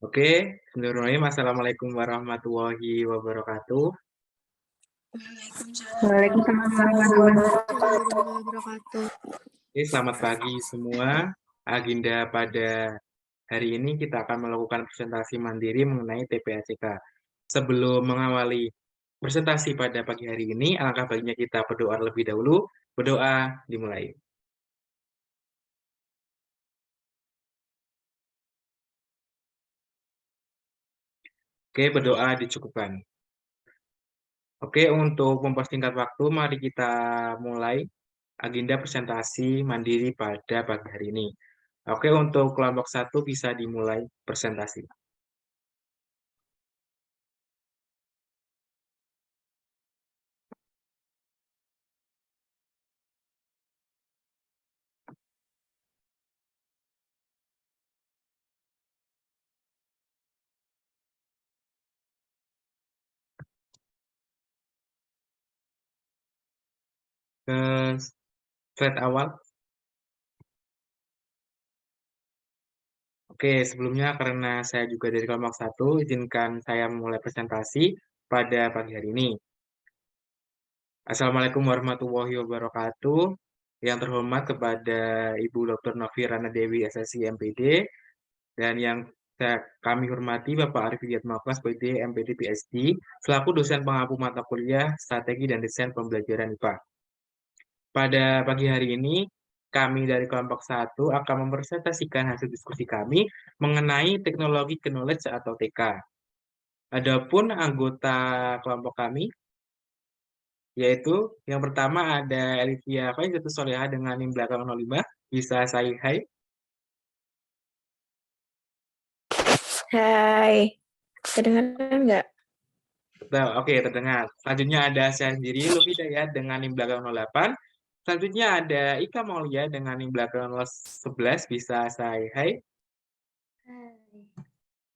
Oke, bismillahirrahmanirrahim. Assalamualaikum warahmatullahi wabarakatuh. Waalaikumsalam warahmatullahi Wabarakatuh. Oke, selamat pagi semua. Agenda pada hari ini kita akan melakukan presentasi mandiri mengenai TPACK. Sebelum mengawali presentasi pada pagi hari ini, alangkah baiknya kita berdoa lebih dahulu. Berdoa dimulai. Oke, berdoa dicukupkan. Oke, untuk mempersingkat waktu, mari kita mulai agenda presentasi mandiri pada pagi hari ini. Oke, untuk kelompok 1 bisa dimulai presentasi. Ke slide awal. Oke, sebelumnya karena saya juga dari kelompok 1, izinkan saya memulai presentasi pada pagi hari ini. Assalamualaikum warahmatullahi wabarakatuh. Yang terhormat kepada Ibu Dr. Novira Dewi SSI MPD, dan yang kami hormati Bapak Arif Hidayatullah SPD MPD PhD, selaku dosen pengampu mata kuliah Strategi dan Desain Pembelajaran IPA. Pada pagi hari ini, kami dari kelompok 1 akan mempresentasikan hasil diskusi kami mengenai teknologi knowledge atau TK. Adapun anggota kelompok kami, yaitu yang pertama ada Elivia Faizatul Solehah dengan NIM belakang 05. Bisa saya hai? Hai, kedengaran nggak? Oke, terdengar. Selanjutnya ada saya sendiri, Lufi Dayat dengan NIM belakang 08. Selanjutnya ada Ika Maulia dengan NIM belakang 11. Bisa saya hai?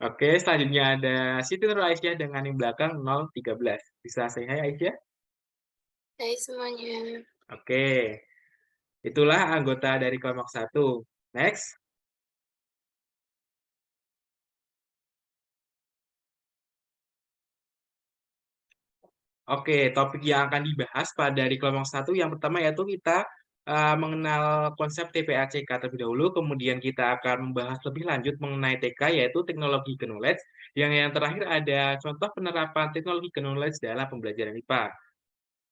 Oke, selanjutnya ada Siti Nur Aisyah dengan NIM belakang 013. Bisa saya hai Aisyah? Hai semuanya. Oke, itulah anggota dari kelompok 1. Next. Oke, topik yang akan dibahas pada dari kelompok 1 yang pertama yaitu kita mengenal konsep TPACK terlebih dahulu, kemudian kita akan membahas lebih lanjut mengenai TK yaitu teknologi knowledge, yang terakhir ada contoh penerapan teknologi knowledge dalam pembelajaran IPA.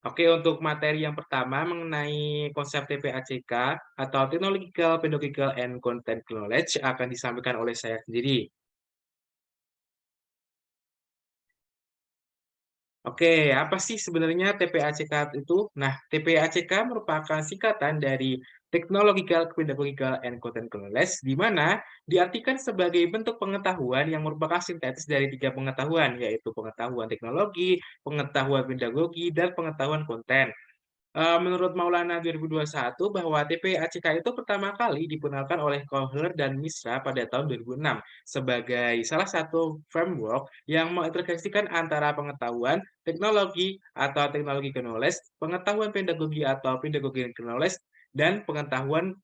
Oke, untuk materi yang pertama mengenai konsep TPACK atau Technological, Pedagogical, and Content Knowledge akan disampaikan oleh saya sendiri. Oke, apa sih sebenarnya TPACK itu? Nah, TPACK merupakan singkatan dari Technological, Pedagogical, and Content Knowledge, di mana diartikan sebagai bentuk pengetahuan yang merupakan sintetis dari 3 pengetahuan, yaitu pengetahuan teknologi, pengetahuan pedagogi, dan pengetahuan konten. Menurut Maulana 2021 bahwa TPACK itu pertama kali diperkenalkan oleh Kohler dan Misra pada tahun 2006 sebagai salah satu framework yang mengintegrasikan antara pengetahuan teknologi atau teknologi knowledge, pengetahuan pedagogi atau pedagogi knowledge, dan pengetahuan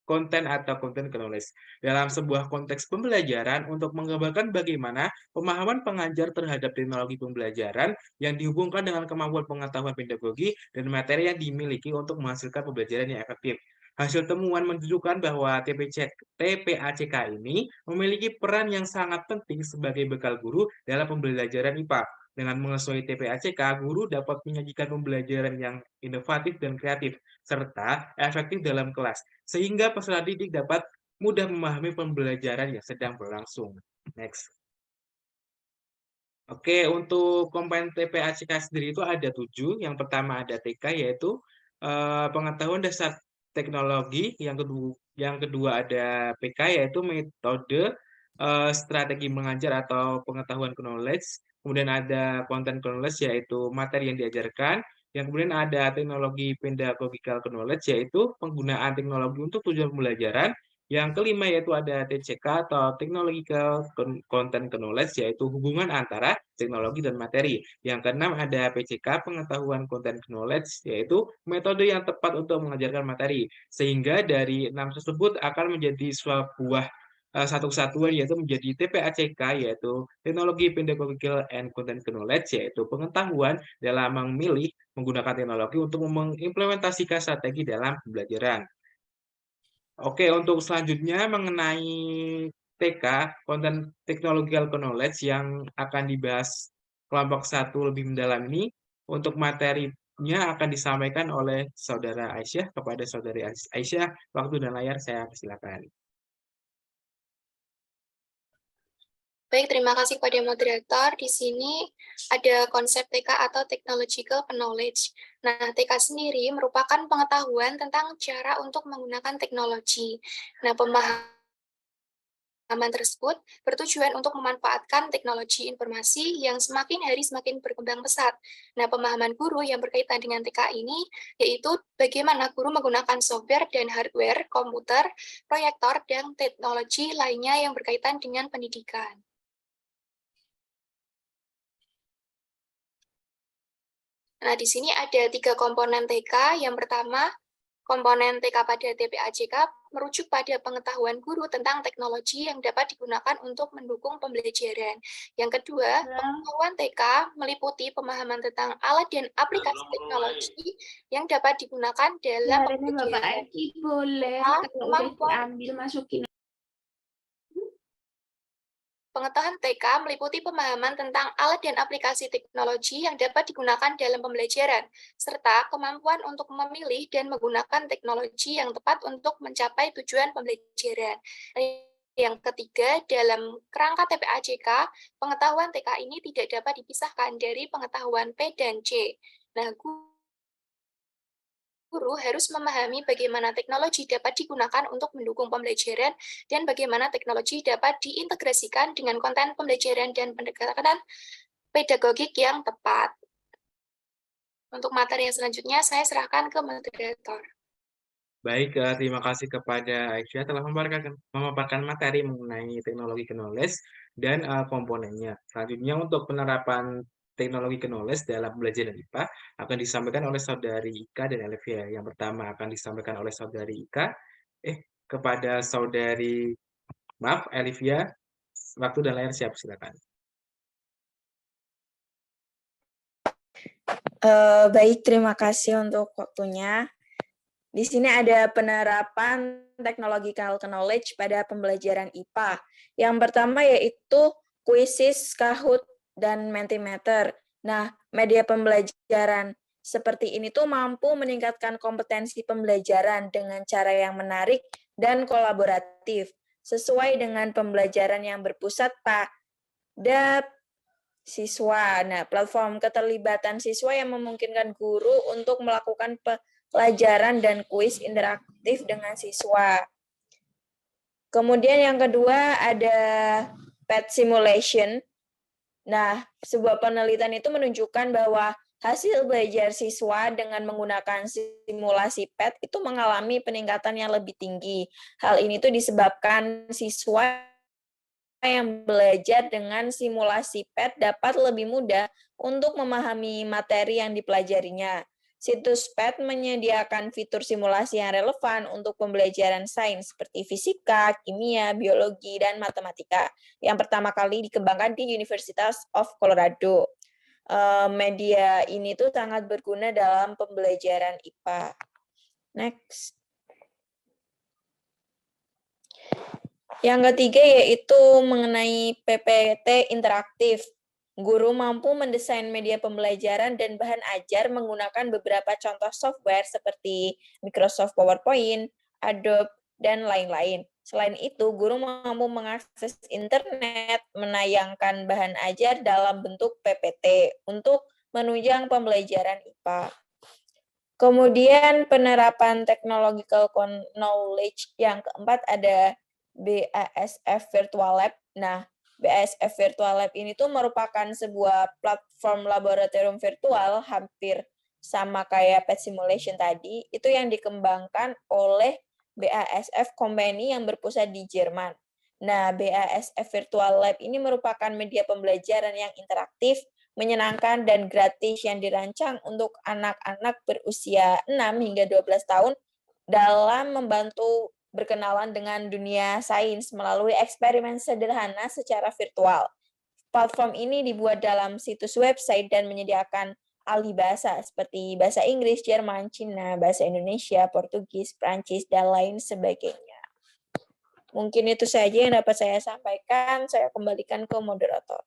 konten atau konten knowledge dalam sebuah konteks pembelajaran untuk menggambarkan bagaimana pemahaman pengajar terhadap teknologi pembelajaran yang dihubungkan dengan kemampuan pengetahuan pedagogi dan materi yang dimiliki untuk menghasilkan pembelajaran yang efektif. Hasil temuan menunjukkan bahwa TPACK ini memiliki peran yang sangat penting sebagai bekal guru dalam pembelajaran IPA. Dengan mengetahui TPACK, guru dapat menyajikan pembelajaran yang inovatif dan kreatif, serta efektif dalam kelas, sehingga peserta didik dapat mudah memahami pembelajaran yang sedang berlangsung. Next. Oke, untuk komponen TPACK sendiri itu ada 7. Yang pertama ada TK, yaitu pengetahuan dasar teknologi. Yang kedua ada PK, yaitu metode strategi mengajar atau pengetahuan knowledge. Kemudian ada content knowledge, yaitu materi yang diajarkan. Yang kemudian ada teknologi pedagogical knowledge, yaitu penggunaan teknologi untuk tujuan pembelajaran. Yang kelima yaitu ada TCK atau Technological Content Knowledge, yaitu hubungan antara teknologi dan materi. Yang keenam ada PCK, Pengetahuan Content Knowledge, yaitu metode yang tepat untuk mengajarkan materi. Sehingga dari 6 tersebut akan menjadi sebuah satu kesatuan yaitu menjadi TPACK, yaitu Teknologi Pedagogical and Content Knowledge, yaitu pengetahuan dalam memilih menggunakan teknologi untuk mengimplementasikan strategi dalam pembelajaran. Oke, untuk selanjutnya mengenai TK, Content Technological Knowledge, yang akan dibahas kelompok 1 lebih mendalam ini, untuk materinya akan disampaikan oleh Saudara Aisyah. Kepada Saudari Aisyah, waktu dan layar saya persilakan. Baik, terima kasih kepada moderator. Di sini ada konsep TK atau Technological Knowledge. Nah, TK sendiri merupakan pengetahuan tentang cara untuk menggunakan teknologi. Nah, pemahaman tersebut bertujuan untuk memanfaatkan teknologi informasi yang semakin hari semakin berkembang pesat. Nah, pemahaman guru yang berkaitan dengan TK ini yaitu bagaimana guru menggunakan software dan hardware, komputer, proyektor, dan teknologi lainnya yang berkaitan dengan pendidikan. Nah, di sini ada 3 komponen TK. Yang pertama, komponen TK pada TPACK merujuk pada pengetahuan guru tentang teknologi yang dapat digunakan untuk mendukung pembelajaran. Yang kedua, pengetahuan TK meliputi pemahaman tentang alat dan aplikasi teknologi yang dapat digunakan dalam Bapak pembelajaran. Eki boleh kalau udah diambil masukin. Pengetahuan TK meliputi pemahaman tentang alat dan aplikasi teknologi yang dapat digunakan dalam pembelajaran, serta kemampuan untuk memilih dan menggunakan teknologi yang tepat untuk mencapai tujuan pembelajaran. Yang ketiga, dalam kerangka TPACK, pengetahuan TK ini tidak dapat dipisahkan dari pengetahuan P dan C. Nah, guru harus memahami bagaimana teknologi dapat digunakan untuk mendukung pembelajaran dan bagaimana teknologi dapat diintegrasikan dengan konten pembelajaran dan pendekatan pedagogik yang tepat. Untuk materi yang selanjutnya, saya serahkan ke moderator. Baik, terima kasih kepada Aisyah telah memaparkan materi mengenai teknologi knowledge dan komponennya. Selanjutnya untuk penerapan teknologi knowledge dalam pembelajaran IPA akan disampaikan oleh Saudari Ika dan Elvia. Yang pertama akan disampaikan oleh Saudari Ika. Kepada Saudari, maaf, Elvia, waktu dan layar siap, silakan. Baik, terima kasih untuk waktunya. Di sini ada penerapan technological knowledge pada pembelajaran IPA. Yang pertama yaitu Quizzes, Kahoot, dan Mentimeter. Nah, media pembelajaran seperti ini tuh mampu meningkatkan kompetensi pembelajaran dengan cara yang menarik dan kolaboratif, sesuai dengan pembelajaran yang berpusat pada siswa. Nah, platform keterlibatan siswa yang memungkinkan guru untuk melakukan pelajaran dan kuis interaktif dengan siswa. Kemudian yang kedua ada PET simulation. Nah, sebuah penelitian itu menunjukkan bahwa hasil belajar siswa dengan menggunakan simulasi PET itu mengalami peningkatan yang lebih tinggi. Hal ini tuh disebabkan siswa yang belajar dengan simulasi PET dapat lebih mudah untuk memahami materi yang dipelajarinya. Situs PET menyediakan fitur simulasi yang relevan untuk pembelajaran sains seperti fisika, kimia, biologi, dan matematika yang pertama kali dikembangkan di University of Colorado. Media ini tuh sangat berguna dalam pembelajaran IPA. Next. Yang ketiga yaitu mengenai PPT interaktif. Guru mampu mendesain media pembelajaran dan bahan ajar menggunakan beberapa contoh software seperti Microsoft PowerPoint, Adobe, dan lain-lain. Selain itu, guru mampu mengakses internet, menayangkan bahan ajar dalam bentuk PPT untuk menunjang pembelajaran IPA. Kemudian penerapan technological knowledge yang keempat ada BASF Virtual Lab. Nah, BASF Virtual Lab ini tuh merupakan sebuah platform laboratorium virtual hampir sama kayak PET simulation tadi, itu yang dikembangkan oleh BASF Company yang berpusat di Jerman. Nah, BASF Virtual Lab ini merupakan media pembelajaran yang interaktif, menyenangkan, dan gratis yang dirancang untuk anak-anak berusia 6 hingga 12 tahun dalam membantu berkenalan dengan dunia sains melalui eksperimen sederhana secara virtual. Platform ini dibuat dalam situs website dan menyediakan ahli bahasa seperti bahasa Inggris, Jerman, Cina, bahasa Indonesia, Portugis, Prancis, dan lain sebagainya. Mungkin itu saja yang dapat saya sampaikan. Saya kembalikan ke moderator.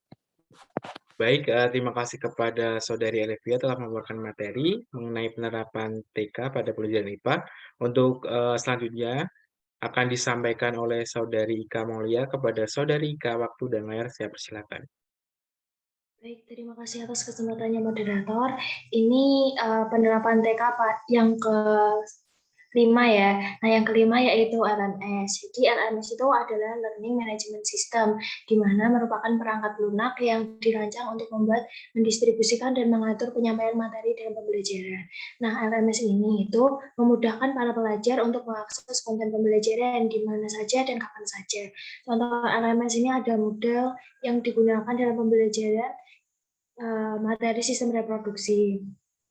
Baik, terima kasih kepada Saudari Elevia telah membawakan materi mengenai penerapan TK pada pelajaran IPA. Untuk selanjutnya akan disampaikan oleh Saudari Ika Maulia kepada Saudari Ika. Waktu dan layar saya persilakan. Baik, terima kasih atas kesempatannya moderator. Ini penerapan TK yang kelima ya. Nah, yang kelima yaitu LMS. Jadi LMS itu adalah Learning Management System, di mana merupakan perangkat lunak yang dirancang untuk membuat, mendistribusikan, dan mengatur penyampaian materi dalam pembelajaran. Nah, LMS ini itu memudahkan para pelajar untuk mengakses konten pembelajaran di mana saja dan kapan saja. Contoh LMS ini ada model yang digunakan dalam pembelajaran materi sistem reproduksi.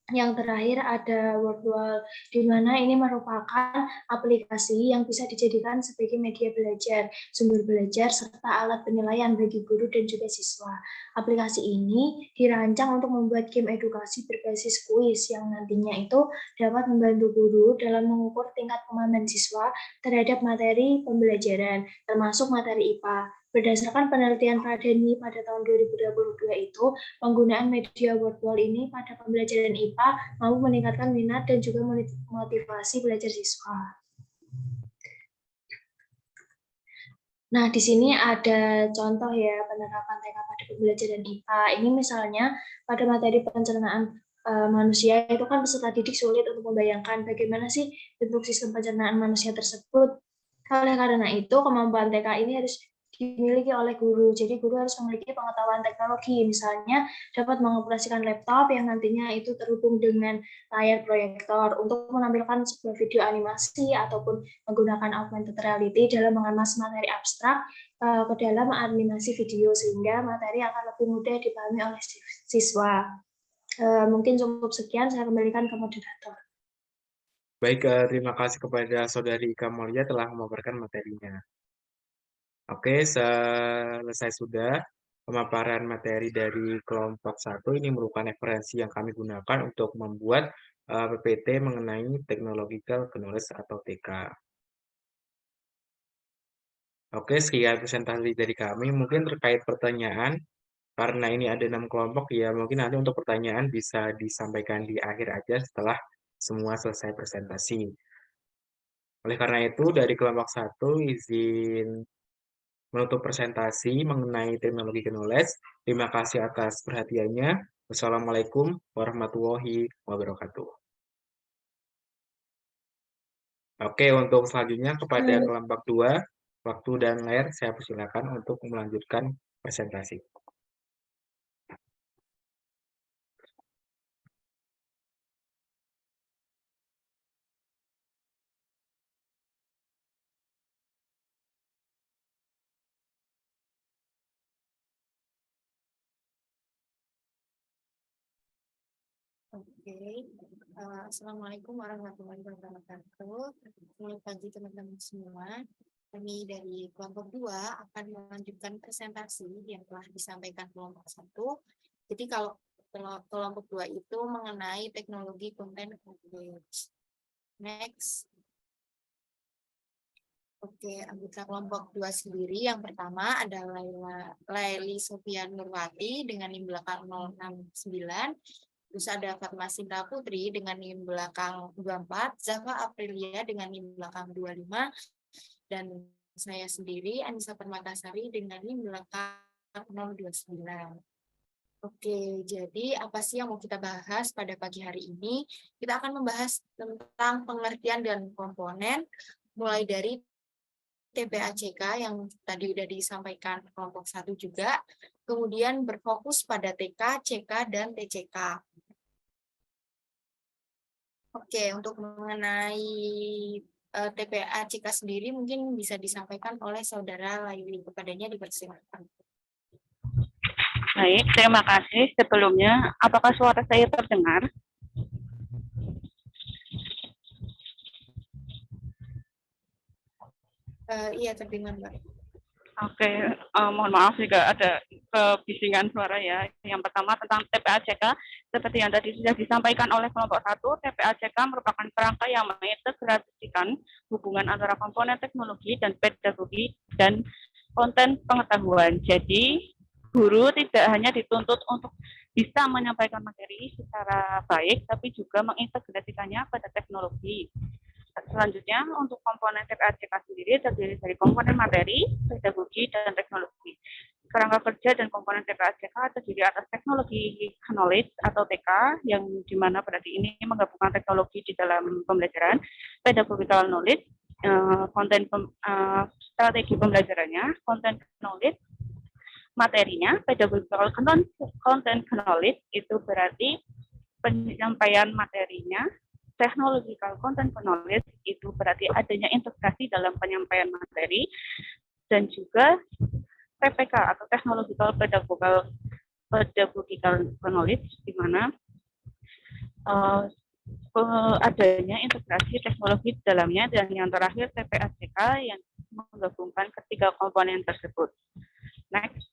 Yang terakhir ada Wordwall, di mana ini merupakan aplikasi yang bisa dijadikan sebagai media belajar, sumber belajar, serta alat penilaian bagi guru dan juga siswa. Aplikasi ini dirancang untuk membuat game edukasi berbasis kuis yang nantinya itu dapat membantu guru dalam mengukur tingkat pemahaman siswa terhadap materi pembelajaran, termasuk materi IPA. Berdasarkan penelitian Pradeni pada tahun 2022 itu, penggunaan media Wordwall ini pada pembelajaran IPA mampu meningkatkan minat dan juga motivasi belajar siswa. Nah, di sini ada contoh ya penerapan TK pada pembelajaran IPA. Ini misalnya pada materi pencernaan manusia itu kan peserta didik sulit untuk membayangkan bagaimana sih bentuk sistem pencernaan manusia tersebut. Oleh karena itu, kemampuan TK ini harus dimiliki oleh guru. Jadi guru harus memiliki pengetahuan teknologi, misalnya dapat mengoperasikan laptop yang nantinya itu terhubung dengan layar proyektor untuk menampilkan sebuah video animasi ataupun menggunakan augmented reality dalam mengemas materi abstrak ke dalam animasi video, sehingga materi akan lebih mudah dipahami oleh siswa. Mungkin cukup sekian, saya kembalikan ke moderator. Baik, terima kasih kepada Saudari Ika Maulia telah memaparkan materinya. Oke, selesai sudah pemaparan materi dari kelompok 1. Ini merupakan referensi yang kami gunakan untuk membuat PPT mengenai Technological Knowledge atau TK. Oke, sekian presentasi dari kami. Mungkin terkait pertanyaan, karena ini ada 6 kelompok, ya mungkin nanti untuk pertanyaan bisa disampaikan di akhir aja setelah semua selesai presentasi. Oleh karena itu, dari kelompok 1, izin menutup presentasi mengenai teknologi knowledge. Terima kasih atas perhatiannya. Wassalamualaikum warahmatullahi wabarakatuh. Oke, untuk selanjutnya kepada kelompok 2, waktu dan layar saya persilakan untuk melanjutkan presentasi. Oke, Assalamualaikum warahmatullahi wabarakatuh. Selamat pagi teman-teman semua. Kami dari kelompok 2 akan melanjutkan presentasi yang telah disampaikan kelompok 1. Jadi kalau kelompok 2 itu mengenai teknologi content knowledge. Next. Oke, anggota kelompok 2 sendiri yang pertama adalah Laili Sofian Nurwati dengan NIM belakang 069. Terus ada Fatma Sinta Putri dengan NIM belakang 24, Zafa Aprilia dengan NIM belakang 25, dan saya sendiri Anissa Permatasari dengan NIM belakang 029. Oke, jadi apa sih yang mau kita bahas pada pagi hari ini? Kita akan membahas tentang pengertian dan komponen, mulai dari TPACK yang tadi sudah disampaikan kelompok 1 juga, kemudian berfokus pada TK, CK, dan TCK. Oke, untuk mengenai TPACK sendiri mungkin bisa disampaikan oleh Saudara Laili. Kepadanya dipersilakan. Baik, terima kasih. Sebelumnya, apakah suara saya terdengar? Iya, terdengar, Mbak. Oke, mohon maaf jika ada kebisingan suara ya. Yang pertama tentang TPACK, seperti yang tadi sudah disampaikan oleh kelompok 1, TPACK merupakan kerangka yang mengintegrasikan hubungan antara komponen teknologi dan pedagogi dan konten pengetahuan. Jadi, guru tidak hanya dituntut untuk bisa menyampaikan materi secara baik, tapi juga mengintegrasikannya pada teknologi. Selanjutnya, untuk komponen TPACK sendiri terdiri dari komponen materi, pedagogi, dan teknologi. Kerangka kerja dan komponen TPACK terdiri atas teknologi knowledge atau TK, yang dimana berarti ini menggabungkan teknologi di dalam pembelajaran, pedagogical knowledge, konten strategi pembelajarannya, konten knowledge, materinya, pedagogical content knowledge itu berarti penyampaian materinya, technological content knowledge itu berarti adanya integrasi dalam penyampaian materi, dan juga TPK atau technological pedagogical knowledge di mana adanya integrasi teknologi di dalamnya, dan yang terakhir TPACK yang menggabungkan ketiga komponen tersebut. Next.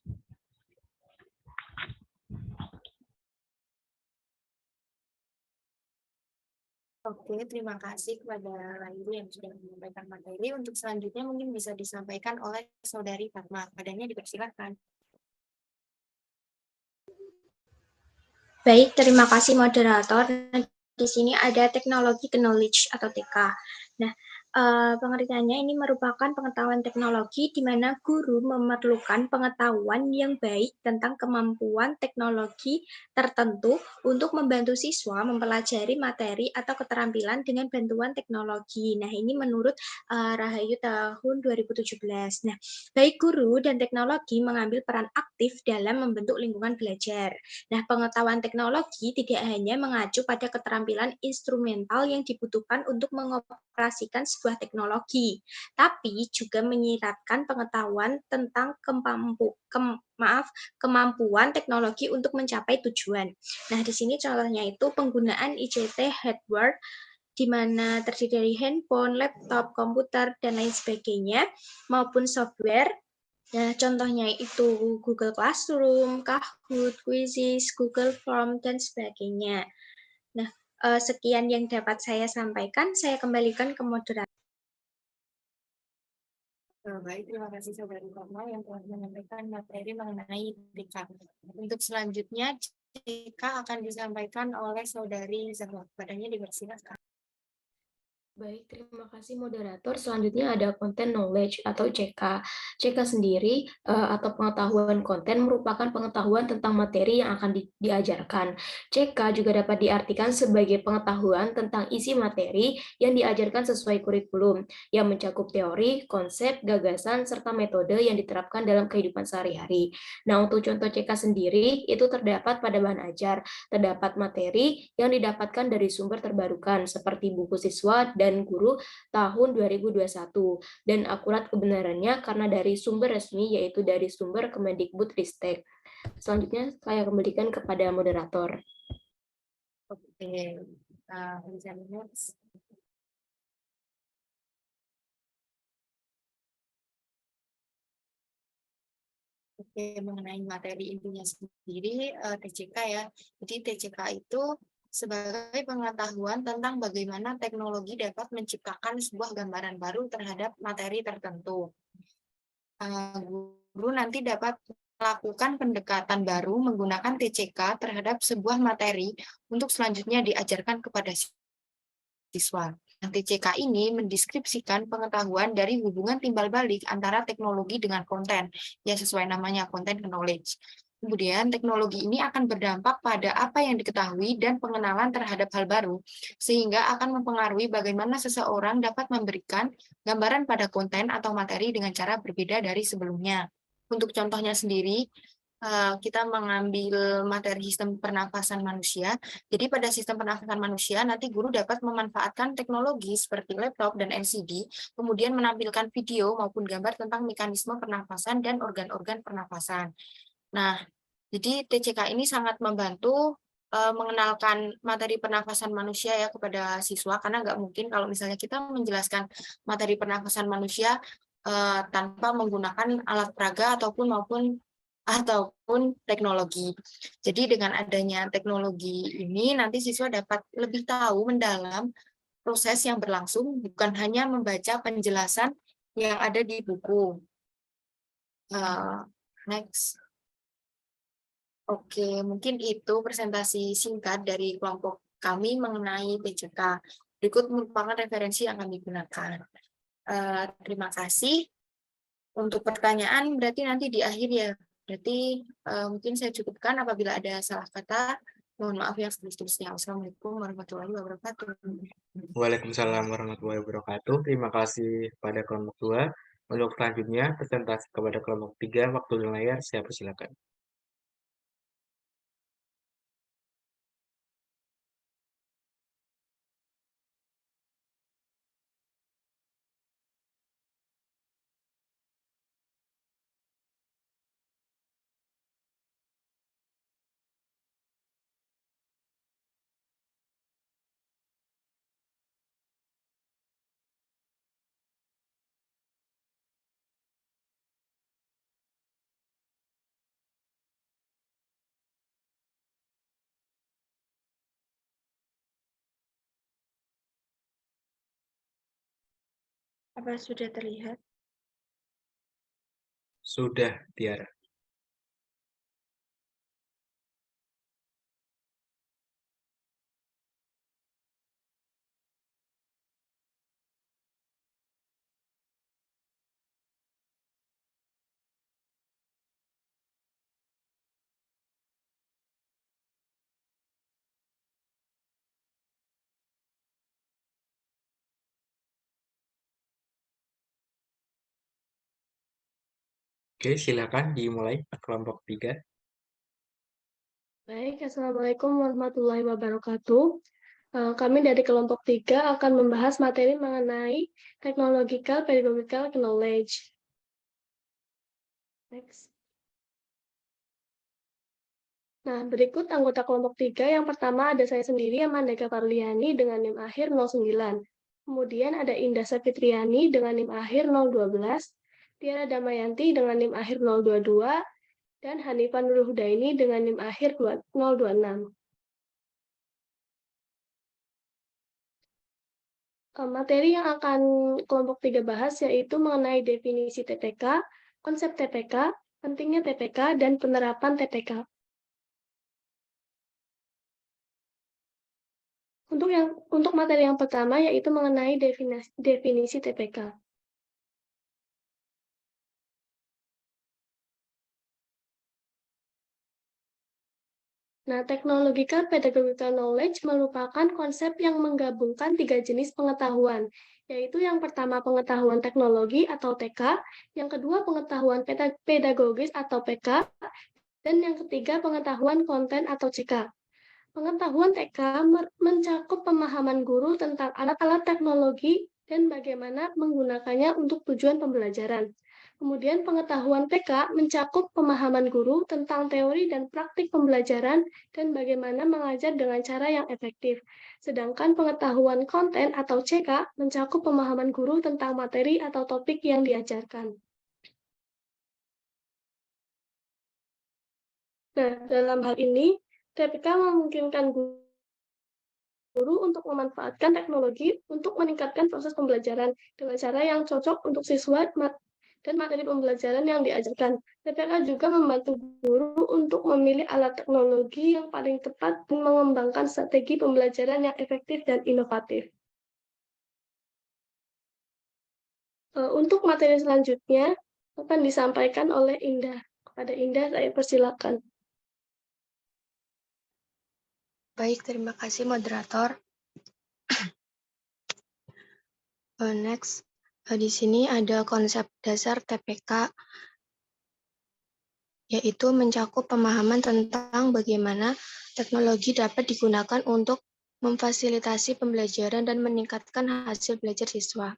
Oke, terima kasih kepada Laili yang sudah menyampaikan materi. Untuk selanjutnya mungkin bisa disampaikan oleh Saudari Fatma. Padanya dipersilakan. Baik, terima kasih moderator. Di sini ada teknologi knowledge atau TK. Nah, pengertiannya ini merupakan pengetahuan teknologi di mana guru memerlukan pengetahuan yang baik tentang kemampuan teknologi tertentu untuk membantu siswa mempelajari materi atau keterampilan dengan bantuan teknologi. Nah, ini menurut Rahayu tahun 2017. Nah, baik guru dan teknologi mengambil peran aktif dalam membentuk lingkungan belajar. Nah, pengetahuan teknologi tidak hanya mengacu pada keterampilan instrumental yang dibutuhkan untuk mengoperasikan sebuah teknologi, tapi juga menyiratkan pengetahuan tentang kemampuan teknologi untuk mencapai tujuan. Nah, di sini contohnya itu penggunaan ICT hardware di mana terdiri dari handphone, laptop, komputer, dan lain sebagainya, maupun software. Nah, contohnya itu Google Classroom, Kahoot, Quizzes, Google Form, dan sebagainya. Nah, sekian yang dapat saya sampaikan. Saya kembalikan ke moderator. Baik, terima kasih Saudari Fatma yang telah menyampaikan materi mengenai TK. Untuk selanjutnya, TK akan disampaikan oleh Saudari Zahra. Padanya dipersilakan. Baik, terima kasih moderator. Selanjutnya ada content knowledge atau CK. CK sendiri atau pengetahuan konten merupakan pengetahuan tentang materi yang akan diajarkan. CK juga dapat diartikan sebagai pengetahuan tentang isi materi yang diajarkan sesuai kurikulum, yang mencakup teori, konsep, gagasan, serta metode yang diterapkan dalam kehidupan sehari-hari. Nah, untuk contoh CK sendiri, itu terdapat pada bahan ajar, terdapat materi yang didapatkan dari sumber terbarukan, seperti buku siswa dan guru tahun 2021, dan akurat kebenarannya karena dari sumber resmi, yaitu dari sumber Kemendikbudristek. Selanjutnya saya kembalikan kepada moderator. Oke, Oke, mengenai materi intinya sendiri, TCK ya. Jadi TCK itu sebagai pengetahuan tentang bagaimana teknologi dapat menciptakan sebuah gambaran baru terhadap materi tertentu. Guru nanti dapat melakukan pendekatan baru menggunakan TCK terhadap sebuah materi untuk selanjutnya diajarkan kepada siswa. TCK ini mendeskripsikan pengetahuan dari hubungan timbal balik antara teknologi dengan konten, ya sesuai namanya, content knowledge. Kemudian teknologi ini akan berdampak pada apa yang diketahui dan pengenalan terhadap hal baru, sehingga akan mempengaruhi bagaimana seseorang dapat memberikan gambaran pada konten atau materi dengan cara berbeda dari sebelumnya. Untuk contohnya sendiri, kita mengambil materi sistem pernafasan manusia. Jadi pada sistem pernafasan manusia, nanti guru dapat memanfaatkan teknologi seperti laptop dan LCD, kemudian menampilkan video maupun gambar tentang mekanisme pernafasan dan organ-organ pernafasan. Nah, jadi TCK ini sangat membantu mengenalkan materi pernafasan manusia ya kepada siswa, karena nggak mungkin kalau misalnya kita menjelaskan materi pernafasan manusia tanpa menggunakan alat peraga ataupun teknologi. Jadi dengan adanya teknologi ini nanti siswa dapat lebih tahu mendalam proses yang berlangsung, bukan hanya membaca penjelasan yang ada di buku. Next. Oke, mungkin itu presentasi singkat dari kelompok kami mengenai PJK. Berikut merupakan referensi yang kami gunakan. Terima kasih. Untuk pertanyaan berarti nanti di akhir ya. Berarti mungkin saya cukupkan. Apabila ada salah kata, mohon maaf yang sebesar-besarnya. Wassalamualaikum warahmatullahi wabarakatuh. Waalaikumsalam warahmatullahi wabarakatuh. Terima kasih pada kelompok 2. Untuk selanjutnya, presentasi kepada kelompok 3, waktu dan layar, saya persilakan. Apa sudah terlihat? Sudah, Tiara. Oke, silakan dimulai kelompok 3. Baik, Assalamualaikum warahmatullahi wabarakatuh. Kami dari kelompok 3 akan membahas materi mengenai Technological Pedagogical Knowledge. Next. Nah, berikut anggota kelompok 3. Yang pertama ada saya sendiri, Amanda Parliani dengan NIM akhir 09. Kemudian ada Indah Safitriani dengan NIM akhir 012. Tiara Damayanti dengan NIM akhir 022. Dan Hanifah Nurul Hudaini dengan NIM akhir 026. Materi yang akan kelompok 3 bahas yaitu mengenai definisi TPK, konsep TPK, pentingnya TPK, dan penerapan TPK. Untuk materi yang pertama yaitu mengenai definisi TPK. Nah, Technological Pedagogical Knowledge merupakan konsep yang menggabungkan 3 jenis pengetahuan, yaitu yang pertama pengetahuan teknologi atau TK, yang kedua pengetahuan pedagogis atau PK, dan yang ketiga pengetahuan konten atau CK. Pengetahuan TK mencakup pemahaman guru tentang alat-alat teknologi dan bagaimana menggunakannya untuk tujuan pembelajaran. Kemudian pengetahuan PK mencakup pemahaman guru tentang teori dan praktik pembelajaran dan bagaimana mengajar dengan cara yang efektif. Sedangkan pengetahuan konten atau CK mencakup pemahaman guru tentang materi atau topik yang diajarkan. Nah, dalam hal ini, TPK memungkinkan guru untuk memanfaatkan teknologi untuk meningkatkan proses pembelajaran dengan cara yang cocok untuk siswa dan materi pembelajaran yang diajarkan. TPK juga membantu guru untuk memilih alat teknologi yang paling tepat dan mengembangkan strategi pembelajaran yang efektif dan inovatif. Untuk materi selanjutnya akan disampaikan oleh Indah. Kepada Indah, saya persilakan. Baik, terima kasih moderator. Next, di sini ada konsep dasar TPK, yaitu mencakup pemahaman tentang bagaimana teknologi dapat digunakan untuk memfasilitasi pembelajaran dan meningkatkan hasil belajar siswa.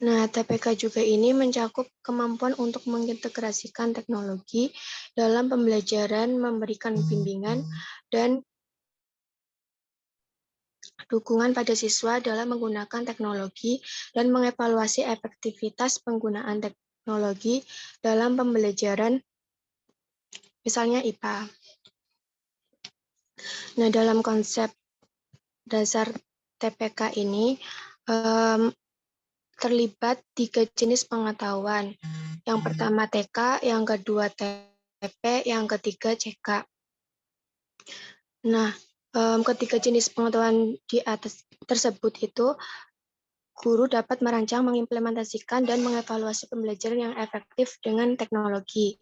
Nah, TPK juga ini mencakup kemampuan untuk mengintegrasikan teknologi dalam pembelajaran, memberikan bimbingan, dan dukungan pada siswa dalam menggunakan teknologi dan mengevaluasi efektivitas penggunaan teknologi dalam pembelajaran, misalnya IPA. Nah, dalam konsep dasar TPK ini terlibat 3 jenis pengetahuan. Yang pertama TK, yang kedua TP, yang ketiga CK. Nah, ketiga jenis pengetahuan di atas tersebut itu guru dapat merancang, mengimplementasikan, dan mengevaluasi pembelajaran yang efektif dengan teknologi.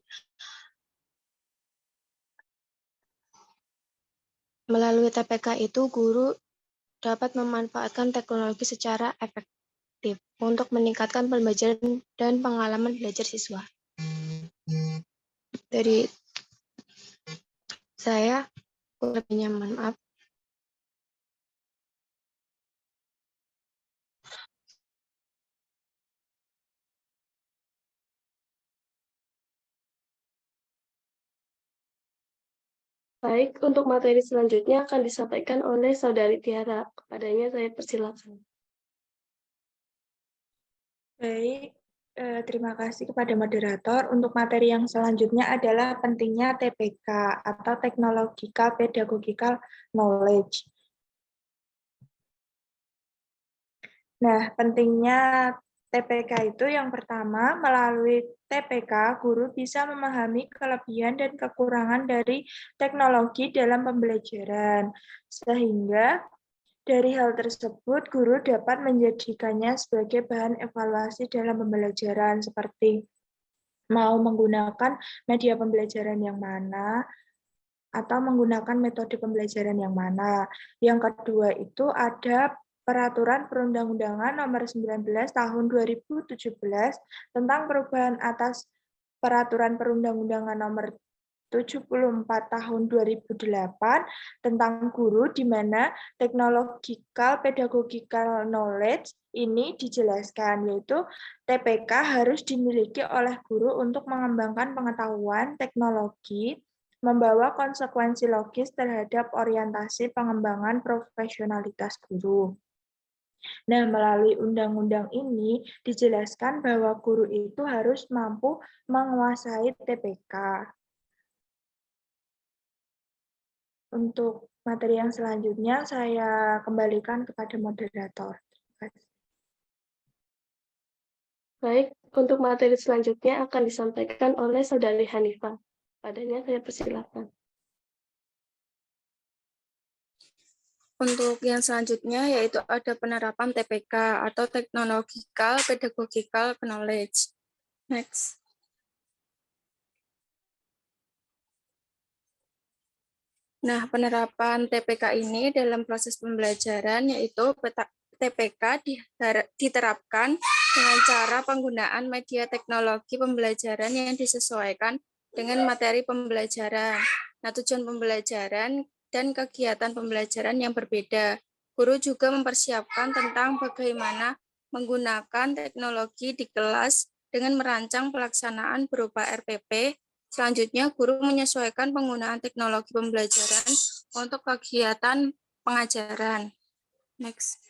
Melalui TPK itu, guru dapat memanfaatkan teknologi secara efektif untuk meningkatkan pembelajaran dan pengalaman belajar siswa. Dari saya, lebihnya mohon maaf. Baik, untuk materi selanjutnya akan disampaikan oleh Saudari Tiara. Kepadanya saya persilakan. Baik, terima kasih kepada moderator. Untuk materi yang selanjutnya adalah pentingnya TPK atau Technological Pedagogical Knowledge. Nah, pentingnya TPK itu yang pertama, melalui TPK, guru bisa memahami kelebihan dan kekurangan dari teknologi dalam pembelajaran. Sehingga dari hal tersebut, guru dapat menjadikannya sebagai bahan evaluasi dalam pembelajaran, seperti mau menggunakan media pembelajaran yang mana, atau menggunakan metode pembelajaran yang mana. Yang kedua itu ada Peraturan Perundang-undangan Nomor 19 Tahun 2017 tentang perubahan atas Peraturan Perundang-undangan Nomor 74 Tahun 2008 tentang guru, di mana Technological Pedagogical Knowledge ini dijelaskan, yaitu TPK harus dimiliki oleh guru untuk mengembangkan pengetahuan teknologi, membawa konsekuensi logis terhadap orientasi pengembangan profesionalitas guru. Nah, melalui undang-undang ini dijelaskan bahwa guru itu harus mampu menguasai TPK. Untuk materi yang selanjutnya, saya kembalikan kepada moderator. Baik, untuk materi selanjutnya akan disampaikan oleh Saudari Hanifah. Padanya saya persilakan. Untuk yang selanjutnya yaitu ada penerapan TPK atau Technological Pedagogical Knowledge. Next. Nah, penerapan TPK ini dalam proses pembelajaran yaitu TPK diterapkan dengan cara penggunaan media teknologi pembelajaran yang disesuaikan dengan materi pembelajaran. Nah, tujuan pembelajaran dan kegiatan pembelajaran yang berbeda. Guru juga mempersiapkan tentang bagaimana menggunakan teknologi di kelas dengan merancang pelaksanaan berupa RPP. Selanjutnya, guru menyesuaikan penggunaan teknologi pembelajaran untuk kegiatan pengajaran. Next.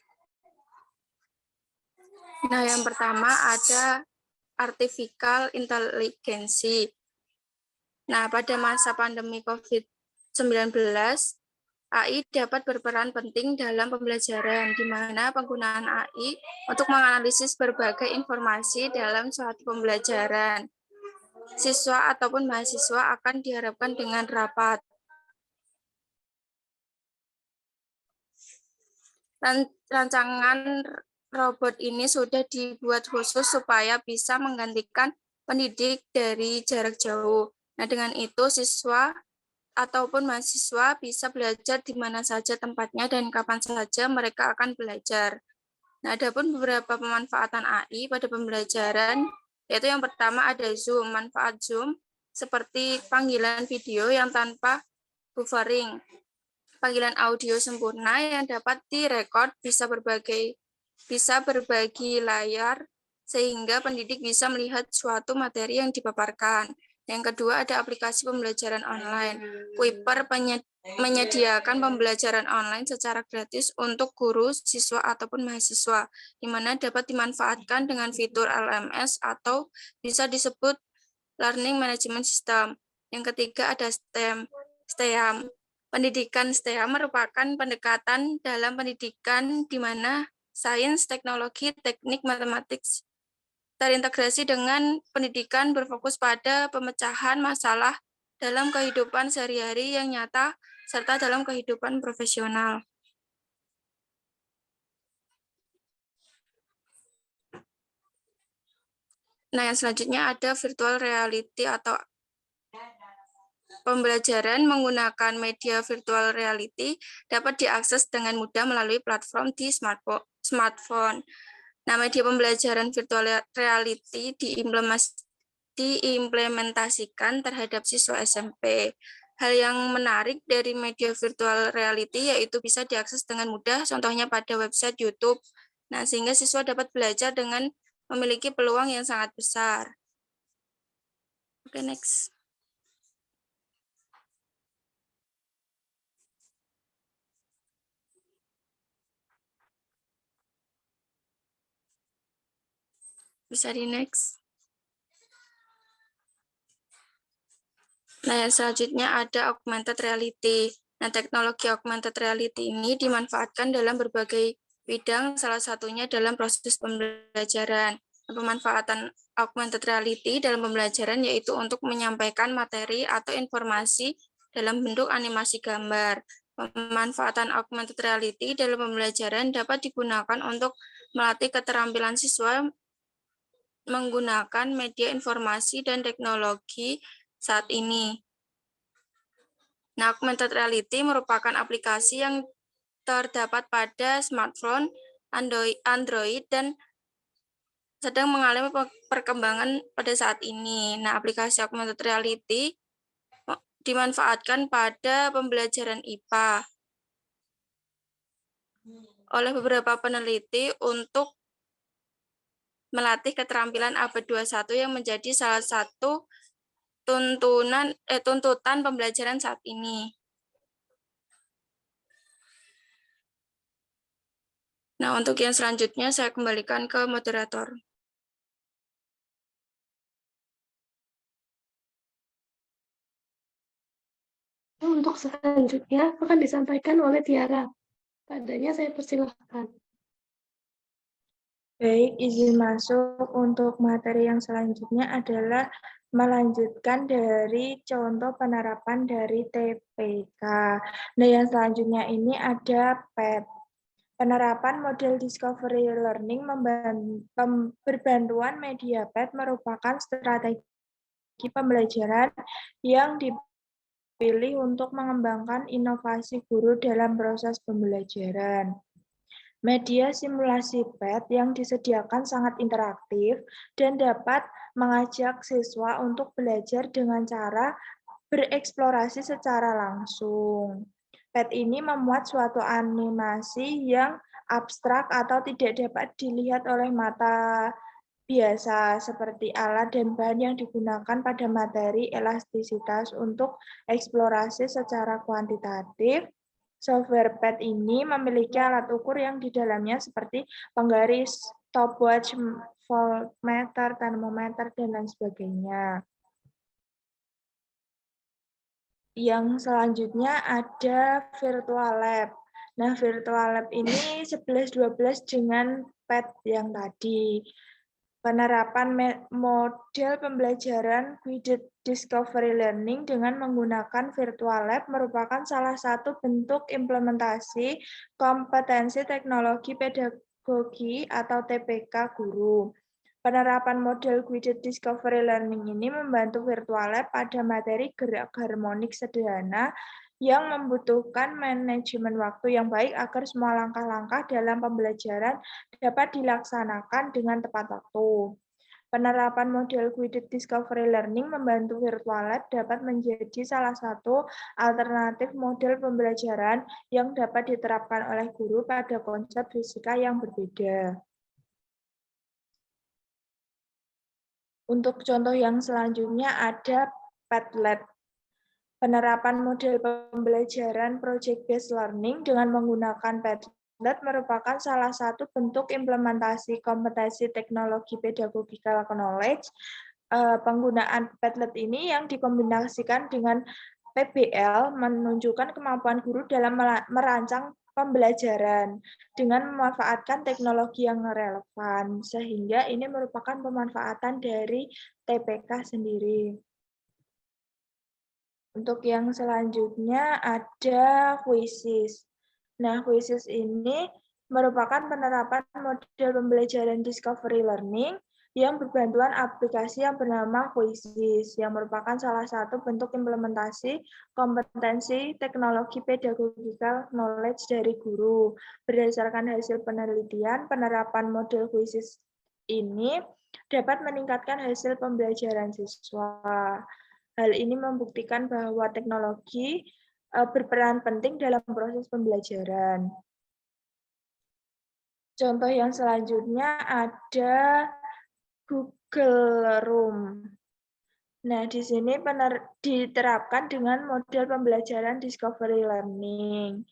Nah, yang pertama ada artificial intelligence. Nah, pada masa pandemi COVID-19, AI dapat berperan penting dalam pembelajaran, di mana penggunaan AI untuk menganalisis berbagai informasi dalam suatu pembelajaran. Siswa ataupun mahasiswa akan diharapkan dengan rapat. Rancangan robot ini sudah dibuat khusus supaya bisa menggantikan pendidik dari jarak jauh. Nah, dengan itu siswa ataupun mahasiswa bisa belajar di mana saja tempatnya dan kapan saja mereka akan belajar. Nah, ada pun beberapa pemanfaatan AI pada pembelajaran, yaitu yang pertama ada Zoom. Manfaat Zoom seperti panggilan video yang tanpa buffering, panggilan audio sempurna yang dapat direkod, bisa berbagi layar sehingga pendidik bisa melihat suatu materi yang dipaparkan. Yang kedua ada aplikasi pembelajaran online. Kuiper menyediakan pembelajaran online secara gratis untuk guru, siswa, ataupun mahasiswa, di mana dapat dimanfaatkan dengan fitur LMS atau bisa disebut Learning Management System. Yang ketiga ada STEAM. Pendidikan STEAM merupakan pendekatan dalam pendidikan di mana sains, teknologi, teknik, matematik terintegrasi dengan pendidikan berfokus pada pemecahan masalah dalam kehidupan sehari-hari yang nyata serta dalam kehidupan profesional. Nah, yang selanjutnya ada virtual reality atau pembelajaran menggunakan media virtual reality dapat diakses dengan mudah melalui platform di smartphone. Nah, media pembelajaran virtual reality diimplementasikan terhadap siswa SMP. Hal yang menarik dari media virtual reality yaitu bisa diakses dengan mudah, contohnya pada website YouTube. Nah, sehingga siswa dapat belajar dengan memiliki peluang yang sangat besar. Oke, next. Bisa di next. Nah, yang selanjutnya ada augmented reality. Nah, teknologi augmented reality ini dimanfaatkan dalam berbagai bidang, salah satunya dalam proses pembelajaran. Pemanfaatan augmented reality dalam pembelajaran yaitu untuk menyampaikan materi atau informasi dalam bentuk animasi gambar. Pemanfaatan augmented reality dalam pembelajaran dapat digunakan untuk melatih keterampilan siswa menggunakan media informasi dan teknologi saat ini. Nah, augmented reality merupakan aplikasi yang terdapat pada smartphone, Android, dan sedang mengalami perkembangan pada saat ini. Nah, aplikasi augmented reality dimanfaatkan pada pembelajaran IPA oleh beberapa peneliti untuk melatih keterampilan abad 21 yang menjadi salah satu tuntutan pembelajaran saat ini. Nah, untuk yang selanjutnya saya kembalikan ke moderator. Untuk selanjutnya akan disampaikan oleh Tiara. Padanya saya persilahkan. Baik, izin masuk untuk materi yang selanjutnya adalah melanjutkan dari contoh penerapan dari TPK. Nah, yang selanjutnya ini ada PET. Penerapan model Discovery Learning berbantuan media PET merupakan strategi pembelajaran yang dipilih untuk mengembangkan inovasi guru dalam proses pembelajaran. Media simulasi PET yang disediakan sangat interaktif dan dapat mengajak siswa untuk belajar dengan cara bereksplorasi secara langsung. PET ini memuat suatu animasi yang abstrak atau tidak dapat dilihat oleh mata biasa seperti alat dan bahan yang digunakan pada materi elastisitas untuk eksplorasi secara kuantitatif. Software PET ini memiliki alat ukur yang di dalamnya seperti penggaris, stopwatch, voltmeter, termometer, dan lain sebagainya. Yang selanjutnya ada virtual lab. Nah, virtual lab ini 11-12 dengan PET yang tadi. Penerapan model pembelajaran guided discovery learning dengan menggunakan virtual lab merupakan salah satu bentuk implementasi kompetensi teknologi pedagogi atau TPK guru. Penerapan model guided discovery learning ini membantu virtual lab pada materi gerak harmonik sederhana yang membutuhkan manajemen waktu yang baik agar semua langkah-langkah dalam pembelajaran dapat dilaksanakan dengan tepat waktu. Penerapan model guided discovery learning membantu virtual lab dapat menjadi salah satu alternatif model pembelajaran yang dapat diterapkan oleh guru pada konsep fisika yang berbeda. Untuk contoh yang selanjutnya ada Padlet. Penerapan model pembelajaran project-based learning dengan menggunakan Padlet merupakan salah satu bentuk implementasi kompetensi teknologi pedagogical knowledge. Penggunaan Padlet ini yang dikombinasikan dengan PBL menunjukkan kemampuan guru dalam merancang pembelajaran dengan memanfaatkan teknologi yang relevan, sehingga ini merupakan pemanfaatan dari TPK sendiri. Untuk yang selanjutnya ada Quizzes. Nah, Quizzes ini merupakan penerapan model pembelajaran discovery learning yang berbantuan aplikasi yang bernama Quizzes, yang merupakan salah satu bentuk implementasi kompetensi teknologi pedagogical knowledge dari guru. Berdasarkan hasil penelitian, penerapan model Quizzes ini dapat meningkatkan hasil pembelajaran siswa. Hal ini membuktikan bahwa teknologi berperan penting dalam proses pembelajaran. Contoh yang selanjutnya ada Google Room. Nah, di sini diterapkan dengan model pembelajaran discovery learning,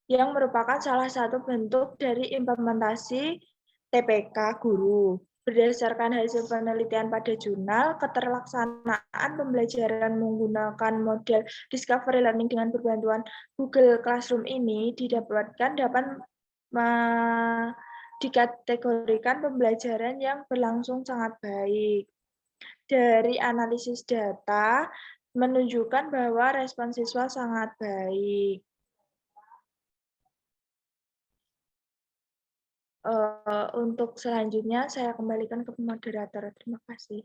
yang merupakan salah satu bentuk dari implementasi TPK guru. Berdasarkan hasil penelitian pada jurnal, keterlaksanaan pembelajaran menggunakan model discovery learning dengan berbantuan Google Classroom ini didapatkan dapat dikategorikan pembelajaran yang berlangsung sangat baik. Dari analisis data menunjukkan bahwa respon siswa sangat baik. Untuk selanjutnya saya kembalikan ke moderator. Terima kasih.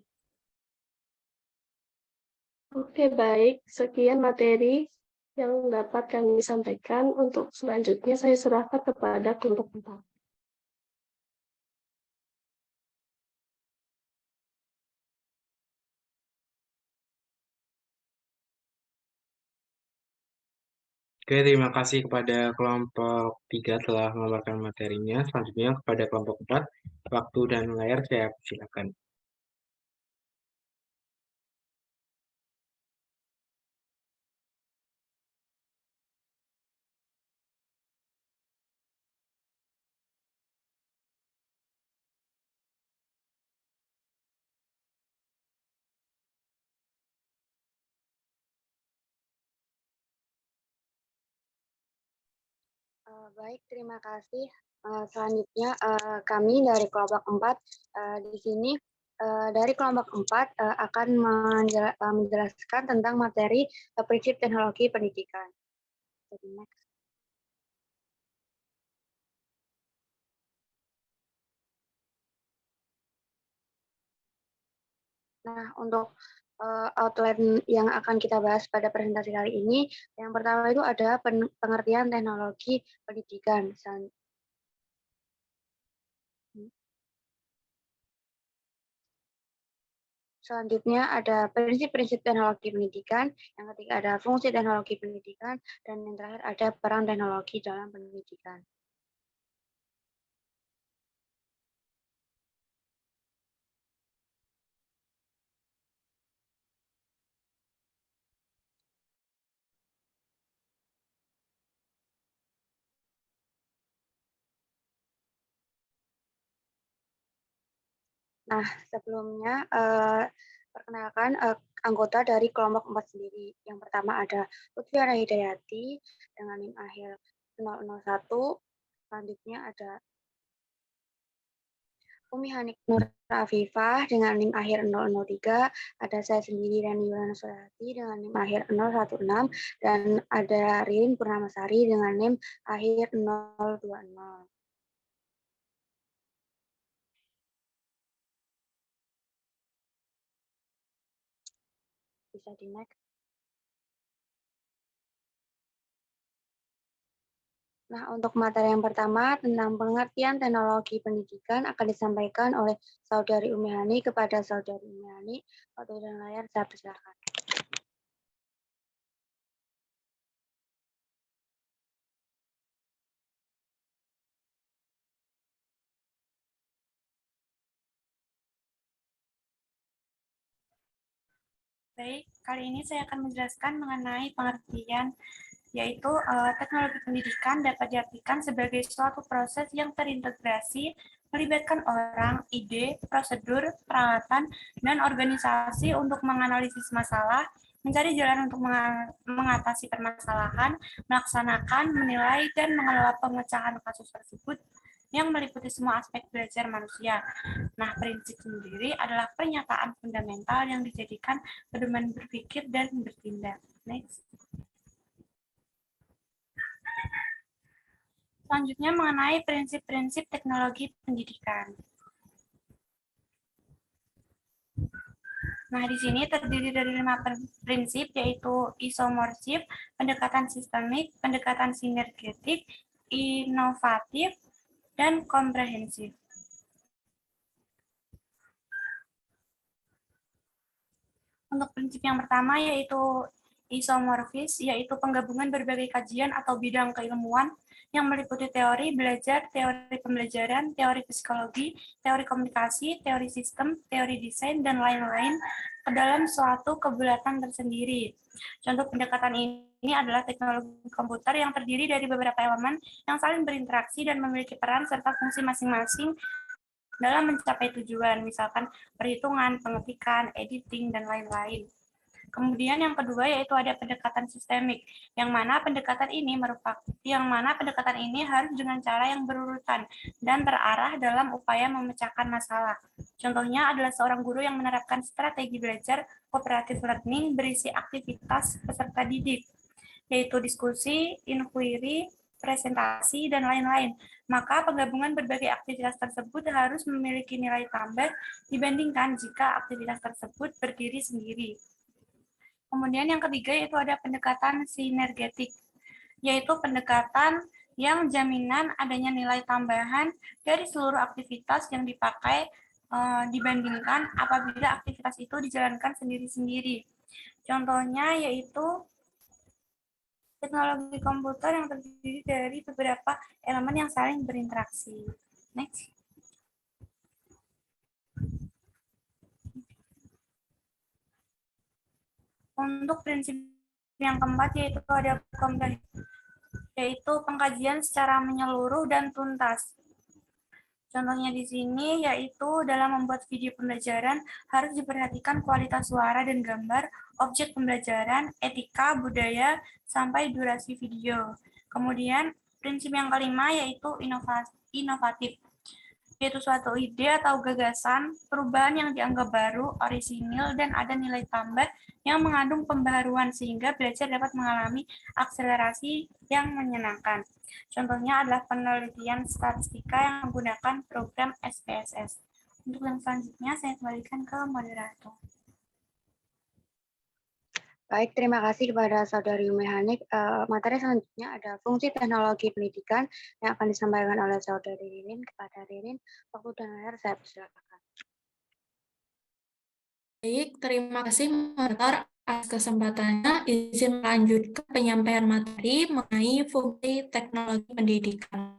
Oke, baik. Sekian materi yang dapat kami sampaikan. Untuk selanjutnya saya serahkan kepada kelompok 4. Oke, terima kasih kepada kelompok 3 telah mengeluarkan materinya. Selanjutnya kepada kelompok 4, waktu dan layar saya silakan. Baik, terima kasih. Selanjutnya kami dari kelompok 4 di sini dari kelompok 4 akan menjelaskan tentang materi prinsip teknologi pendidikan. Jadi, next. Nah, untuk outline yang akan kita bahas pada presentasi kali ini, yang pertama itu ada pengertian teknologi pendidikan. Selanjutnya ada prinsip-prinsip teknologi pendidikan, yang ketiga ada fungsi teknologi pendidikan, dan yang terakhir ada peran teknologi dalam pendidikan. Nah, sebelumnya perkenalkan anggota dari kelompok 4 sendiri. Yang pertama ada Lutfiana Hidayati dengan NIM akhir 001. Selanjutnya ada Umi Hanik Nur Afifah dengan NIM akhir 003. Ada saya sendiri Rani Yulana Surati dengan NIM akhir 016. Dan ada Ririn Purnamasari dengan NIM akhir 020. Bisa di next. Nah, untuk materi yang pertama tentang pengertian teknologi pendidikan akan disampaikan oleh Saudari Umi Hani kepada Saudari Umi Hani. Waktu dan layar saya persilakan. Baik, kali ini saya akan menjelaskan mengenai pengertian, yaitu teknologi pendidikan dapat diartikan sebagai suatu proses yang terintegrasi, melibatkan orang, ide, prosedur, peralatan, dan organisasi untuk menganalisis masalah, mencari jalan untuk mengatasi permasalahan, melaksanakan, menilai, dan mengelola pemecahan kasus tersebut yang meliputi semua aspek belajar manusia. Nah, prinsip sendiri adalah pernyataan fundamental yang dijadikan pedoman berpikir dan bertindak. Next. Selanjutnya mengenai prinsip-prinsip teknologi pendidikan. Nah, di sini terdiri dari 5 prinsip, yaitu isomorfism, pendekatan sistemik, pendekatan sinergetik, inovatif, dan komprehensif. Untuk prinsip yang pertama yaitu isomorfis, yaitu penggabungan berbagai kajian atau bidang keilmuan yang meliputi teori belajar, teori pembelajaran, teori psikologi, teori komunikasi, teori sistem, teori desain, dan lain-lain ke dalam suatu kebulatan tersendiri. Contoh pendekatan ini adalah teknologi komputer yang terdiri dari beberapa elemen yang saling berinteraksi dan memiliki peran serta fungsi masing-masing dalam mencapai tujuan, misalkan perhitungan, pengetikan, editing, dan lain-lain. Kemudian yang kedua yaitu ada pendekatan sistemik, yang mana pendekatan ini harus dengan cara yang berurutan dan terarah dalam upaya memecahkan masalah. Contohnya adalah seorang guru yang menerapkan strategi belajar cooperative learning berisi aktivitas peserta didik, yaitu diskusi, inquiry, presentasi, dan lain-lain. Maka penggabungan berbagai aktivitas tersebut harus memiliki nilai tambah dibandingkan jika aktivitas tersebut berdiri sendiri. Kemudian yang ketiga yaitu ada pendekatan sinergetik, yaitu pendekatan yang jaminan adanya nilai tambahan dari seluruh aktivitas yang dipakai dibandingkan apabila aktivitas itu dijalankan sendiri-sendiri. Contohnya yaitu teknologi komputer yang terdiri dari beberapa elemen yang saling berinteraksi. Next. Untuk prinsip yang keempat yaitu ada yaitu pengkajian secara menyeluruh dan tuntas. Contohnya di sini yaitu dalam membuat video pembelajaran harus diperhatikan kualitas suara dan gambar, objek pembelajaran, etika, budaya, sampai durasi video. Kemudian prinsip yang kelima yaitu inovatif, yaitu suatu ide atau gagasan, perubahan yang dianggap baru, orisinil, dan ada nilai tambah yang mengandung pembaharuan sehingga belajar dapat mengalami akselerasi yang menyenangkan. Contohnya adalah penelitian statistika yang menggunakan program SPSS. Untuk yang selanjutnya saya kembalikan ke moderator. Baik, terima kasih kepada Saudari Umi Hanik. Materi selanjutnya ada fungsi teknologi pendidikan yang akan disampaikan oleh Saudari Ririn. Kepada Ririn, waktu dan layar saya persilakan. Baik, terima kasih moderator atas kesempatannya. Izin melanjutkan penyampaian materi mengenai fungsi teknologi pendidikan.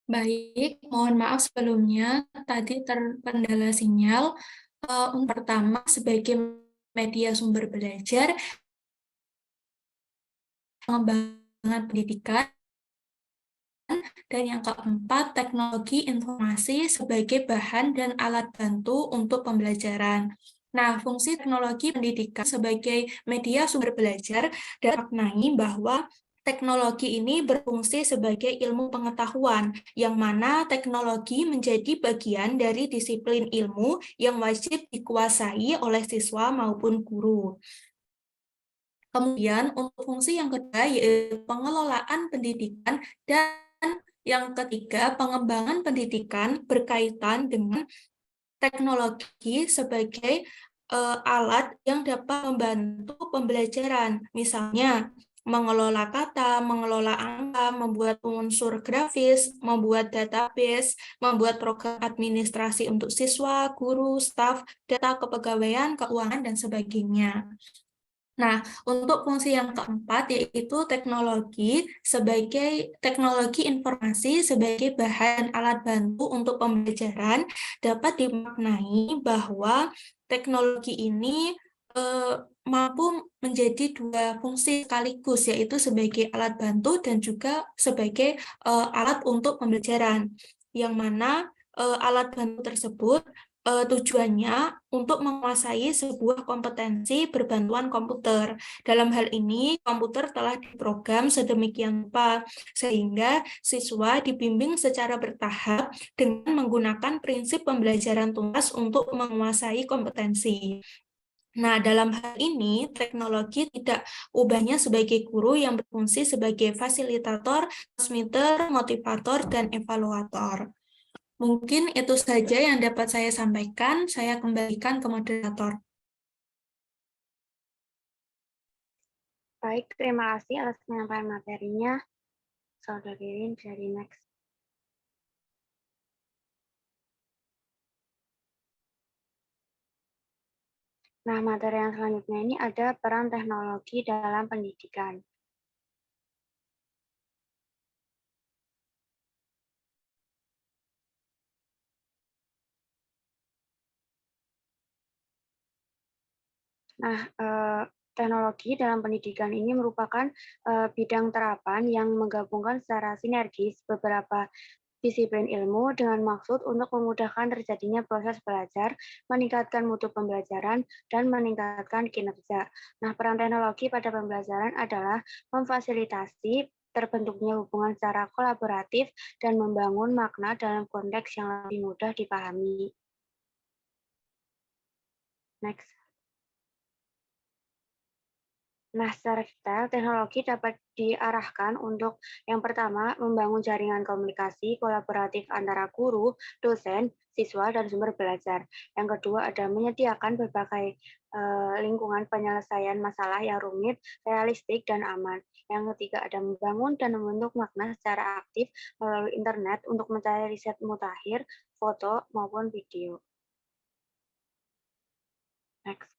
Baik, mohon maaf sebelumnya tadi terkendala sinyal. Untuk pertama, sebagai media sumber belajar, pengembangan pendidikan, dan yang keempat, teknologi informasi sebagai bahan dan alat bantu untuk pembelajaran. Nah, fungsi teknologi pendidikan sebagai media sumber belajar dapat maknai bahwa teknologi ini berfungsi sebagai ilmu pengetahuan, yang mana teknologi menjadi bagian dari disiplin ilmu yang wajib dikuasai oleh siswa maupun guru. Kemudian, untuk fungsi yang kedua yaitu pengelolaan pendidikan, dan yang ketiga, pengembangan pendidikan berkaitan dengan teknologi sebagai alat yang dapat membantu pembelajaran, misalnya mengelola kata, mengelola angka, membuat unsur grafis, membuat database, membuat program administrasi untuk siswa, guru, staf, data kepegawaian, keuangan, dan sebagainya. Nah, untuk fungsi yang keempat yaitu teknologi informasi sebagai bahan alat bantu untuk pembelajaran dapat dimaknai bahwa teknologi ini mampu menjadi dua fungsi sekaligus, yaitu sebagai alat bantu dan juga sebagai alat untuk pembelajaran, yang mana alat bantu tersebut tujuannya untuk menguasai sebuah kompetensi berbantuan komputer. Dalam hal ini, komputer telah diprogram sedemikian rupa sehingga siswa dibimbing secara bertahap dengan menggunakan prinsip pembelajaran tuntas untuk menguasai kompetensi. Nah, dalam hal ini, teknologi tidak ubahnya sebagai guru yang berfungsi sebagai fasilitator, transmitter, motivator, dan evaluator. Mungkin itu saja yang dapat saya sampaikan. Saya kembalikan ke moderator. Baik, terima kasih atas penyampaian materinya. Saudara Ririn, bisa di next. Nah, materi yang selanjutnya ini ada peran teknologi dalam pendidikan. Nah, teknologi dalam pendidikan ini merupakan bidang terapan yang menggabungkan secara sinergis beberapa disiplin ilmu dengan maksud untuk memudahkan terjadinya proses belajar, meningkatkan mutu pembelajaran, dan meningkatkan kinerja. Nah, peran teknologi pada pembelajaran adalah memfasilitasi terbentuknya hubungan secara kolaboratif dan membangun makna dalam konteks yang lebih mudah dipahami. Next. Nah, secara detail, teknologi dapat diarahkan untuk yang pertama, membangun jaringan komunikasi kolaboratif antara guru, dosen, siswa, dan sumber belajar. Yang kedua, ada menyediakan berbagai lingkungan penyelesaian masalah yang rumit, realistik, dan aman. Yang ketiga, ada membangun dan membentuk makna secara aktif melalui internet untuk mencari riset mutakhir, foto, maupun video. Next.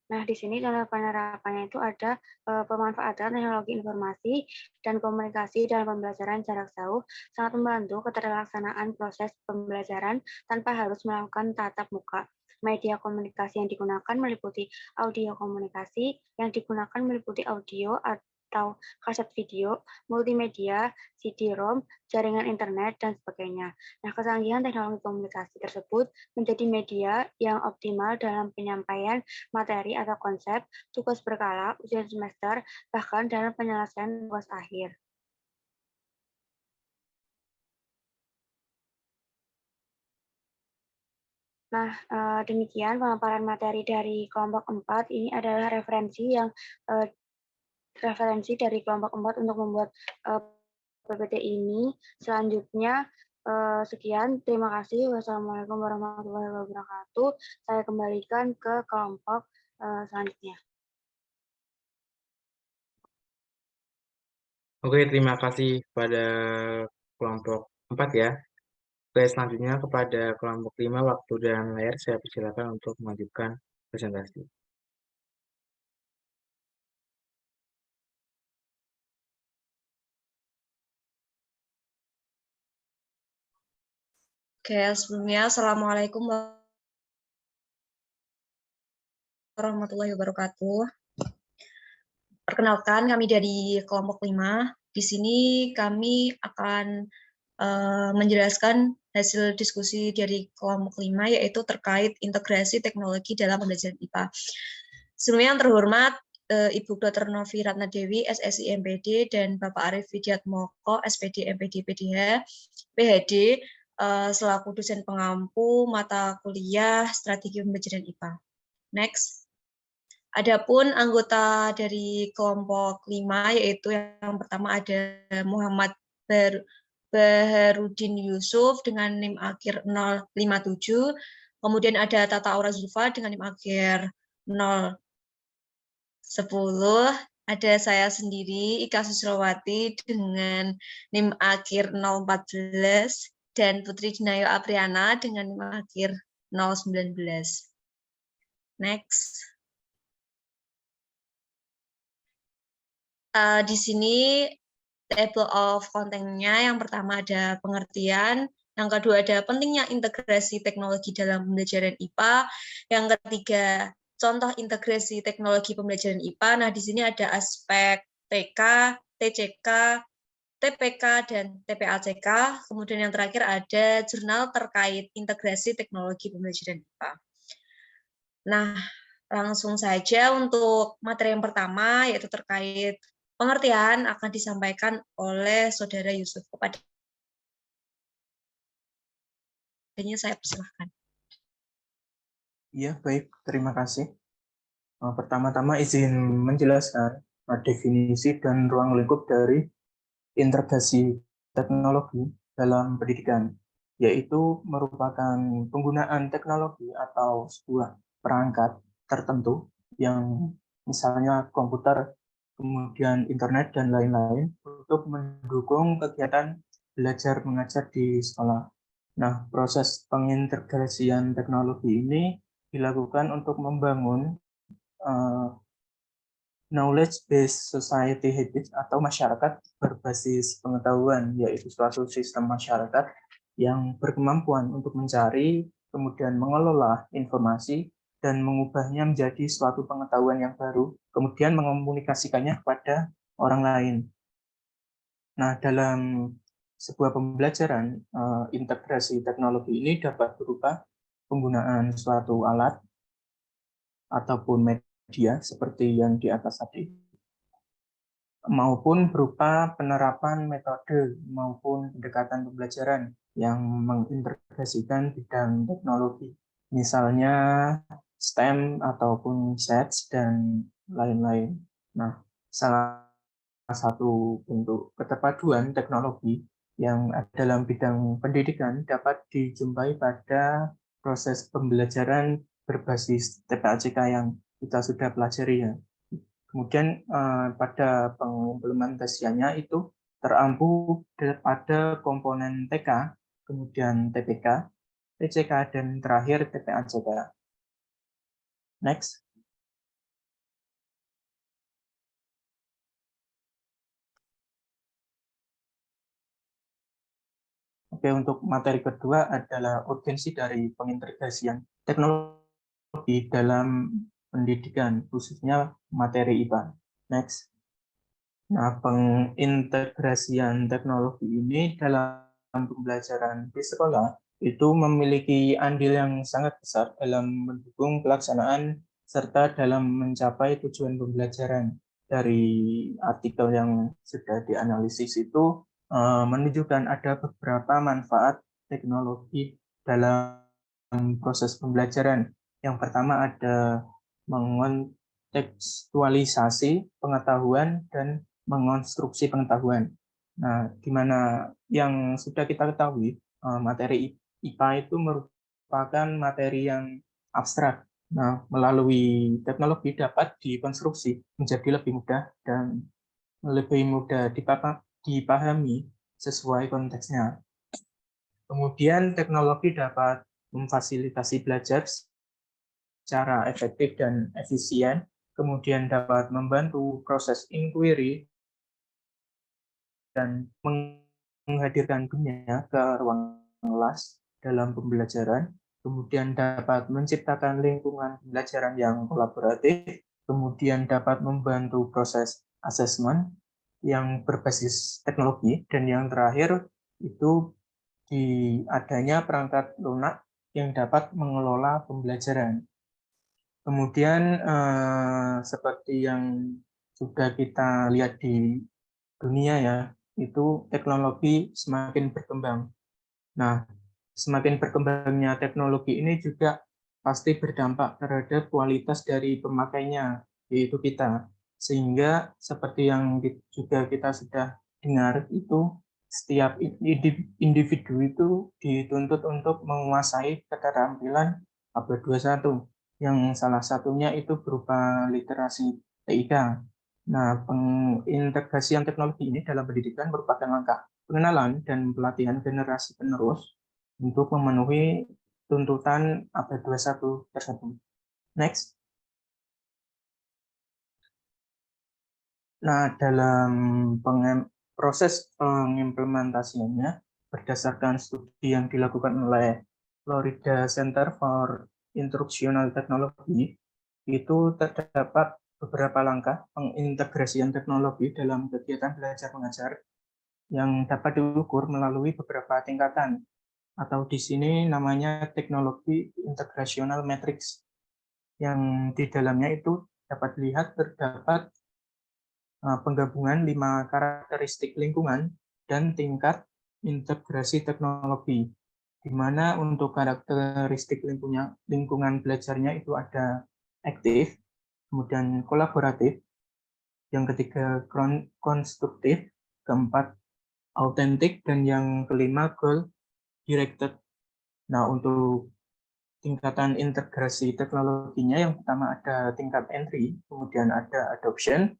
Nah, di sini dalam penerapannya itu ada pemanfaatan teknologi informasi dan komunikasi dalam pembelajaran jarak jauh sangat membantu keterlaksanaan proses pembelajaran tanpa harus melakukan tatap muka. Media komunikasi yang digunakan meliputi audio komunikasi, yang digunakan meliputi audio atau kaset video, multimedia, CD-ROM, jaringan internet, dan sebagainya. Nah, kecanggihan teknologi komunikasi tersebut menjadi media yang optimal dalam penyampaian materi atau konsep, tugas berkala, ujian semester, bahkan dalam penyelesaian tugas akhir. Nah, demikian pemaparan materi dari kelompok 4. Ini adalah referensi dari kelompok 4 untuk membuat PPT ini. Selanjutnya, sekian. Terima kasih. Wassalamualaikum warahmatullahi wabarakatuh. Saya kembalikan ke kelompok selanjutnya. Oke, terima kasih pada kelompok 4 ya. Oke, selanjutnya kepada kelompok 5, waktu dan layar saya persilakan untuk melanjutkan presentasi. Oke, sebelumnya Assalamualaikum warahmatullahi wabarakatuh. Perkenalkan, kami dari kelompok 5. Di sini kami akan menjelaskan hasil diskusi dari kelompok 5, yaitu terkait integrasi teknologi dalam pembelajaran IPA. Sebelumnya yang terhormat, Ibu Dr. Novi Ratnadewi, SSI MPD, dan Bapak Arif Widiatmoko, SPD MPD PDH, PhD, selaku dosen pengampu mata kuliah strategi pembelajaran IPA. Next. Adapun anggota dari kelompok 5, yaitu yang pertama ada Muhammad Baharudin Yusuf dengan NIM akhir 057, Kemudian ada Tata Aura Zulfa dengan NIM akhir 010. Ada saya sendiri, Ika Susrawati dengan NIM akhir 014. Dan Putri Dinayo Apriana dengan NIM akhir 019. Next. Di sini table of content-nya, yang pertama ada pengertian, yang kedua ada pentingnya integrasi teknologi dalam pembelajaran IPA, yang ketiga contoh integrasi teknologi pembelajaran IPA. Nah, di sini ada aspek TK, TCK, TPK, dan TPACK. Kemudian yang terakhir ada jurnal terkait integrasi teknologi pembelajaran IPA. Nah, langsung saja untuk materi yang pertama, yaitu terkait pengertian, akan disampaikan oleh Saudara Yusuf. Kepadanya saya persilahkan. Iya, baik. Terima kasih. Pertama-tama izin menjelaskan definisi dan ruang lingkup dari integrasi teknologi dalam pendidikan, yaitu merupakan penggunaan teknologi atau sebuah perangkat tertentu yang misalnya komputer, kemudian internet, dan lain-lain untuk mendukung kegiatan belajar mengajar di sekolah. Nah, proses pengintegrasian teknologi ini dilakukan untuk membangun knowledge-based society habits atau masyarakat berbasis pengetahuan, yaitu suatu sistem masyarakat yang berkemampuan untuk mencari, kemudian mengelola informasi, dan mengubahnya menjadi suatu pengetahuan yang baru, kemudian mengomunikasikannya kepada orang lain. Nah, dalam sebuah pembelajaran, integrasi teknologi ini dapat berupa penggunaan suatu alat ataupun media seperti yang di atas tadi, maupun berupa penerapan metode maupun pendekatan pembelajaran yang mengintegrasikan bidang teknologi, misalnya STEM ataupun SETS dan lain-lain. Nah, salah satu bentuk keterpaduan teknologi yang dalam bidang pendidikan dapat dijumpai pada proses pembelajaran berbasis TPACK yang kita sudah pelajari ya. Kemudian pada pengimplementasiannya itu terampu pada komponen TK, kemudian TPK, TCK, dan terakhir TPACK. Next. Oke, untuk materi kedua adalah urgensi dari pengintegrasian teknologi dalam pendidikan, khususnya materi IPA. Next. Nah, pengintegrasian teknologi ini dalam pembelajaran di sekolah itu memiliki andil yang sangat besar dalam mendukung pelaksanaan serta dalam mencapai tujuan pembelajaran. Dari artikel yang sudah dianalisis itu menunjukkan ada beberapa manfaat teknologi dalam proses pembelajaran. Yang pertama ada mengontekstualisasi pengetahuan dan mengonstruksi pengetahuan. Nah, di mana yang sudah kita ketahui, materi IPA itu merupakan materi yang abstrak. Nah, melalui teknologi dapat dikonstruksi menjadi lebih mudah dan lebih mudah dipahami sesuai konteksnya. Kemudian teknologi dapat memfasilitasi belajar secara efektif dan efisien, kemudian dapat membantu proses inquiry dan menghadirkan dunia ke ruang kelas dalam pembelajaran, kemudian dapat menciptakan lingkungan pembelajaran yang kolaboratif, kemudian dapat membantu proses asesmen yang berbasis teknologi, dan yang terakhir itu adanya perangkat lunak yang dapat mengelola pembelajaran. Kemudian seperti yang sudah kita lihat di dunia ya, itu teknologi semakin berkembang. Nah, semakin berkembangnya teknologi ini juga pasti berdampak terhadap kualitas dari pemakainya, yaitu kita. Sehingga seperti yang juga kita sudah dengar itu, setiap individu itu dituntut untuk menguasai keterampilan abad 21, yang salah satunya itu berupa literasi TIK. Nah, pengintegrasian teknologi ini dalam pendidikan merupakan langkah pengenalan dan pelatihan generasi penerus untuk memenuhi tuntutan abad 21 tersebut. Next. Nah, dalam proses pengimplementasiannya, berdasarkan studi yang dilakukan oleh Florida Center for Instructional Technology, itu terdapat beberapa langkah pengintegrasian teknologi dalam kegiatan belajar mengajar yang dapat diukur melalui beberapa tingkatan, atau di sini namanya teknologi integrational matrix, yang di dalamnya itu dapat dilihat terdapat penggabungan 5 karakteristik lingkungan dan tingkat integrasi teknologi, di mana untuk karakteristik lingkungan belajarnya itu ada aktif, kemudian kolaboratif, yang ketiga konstruktif, keempat autentik, dan yang kelima goal directed. Nah, untuk tingkatan integrasi teknologinya, yang pertama ada tingkat entry, kemudian ada adoption,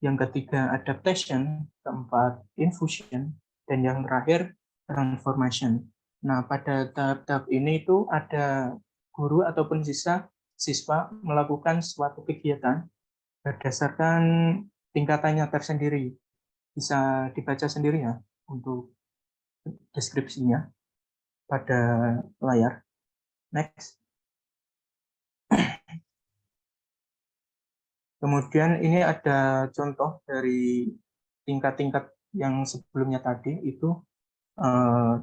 yang ketiga adaptation, keempat infusion, dan yang terakhir transformation. Nah, pada tahap-tahap ini itu ada guru ataupun siswa melakukan suatu kegiatan berdasarkan tingkatannya tersendiri. Bisa dibaca sendiri ya untuk deskripsinya pada layar. Next. Kemudian ini ada contoh dari tingkat-tingkat yang sebelumnya tadi, itu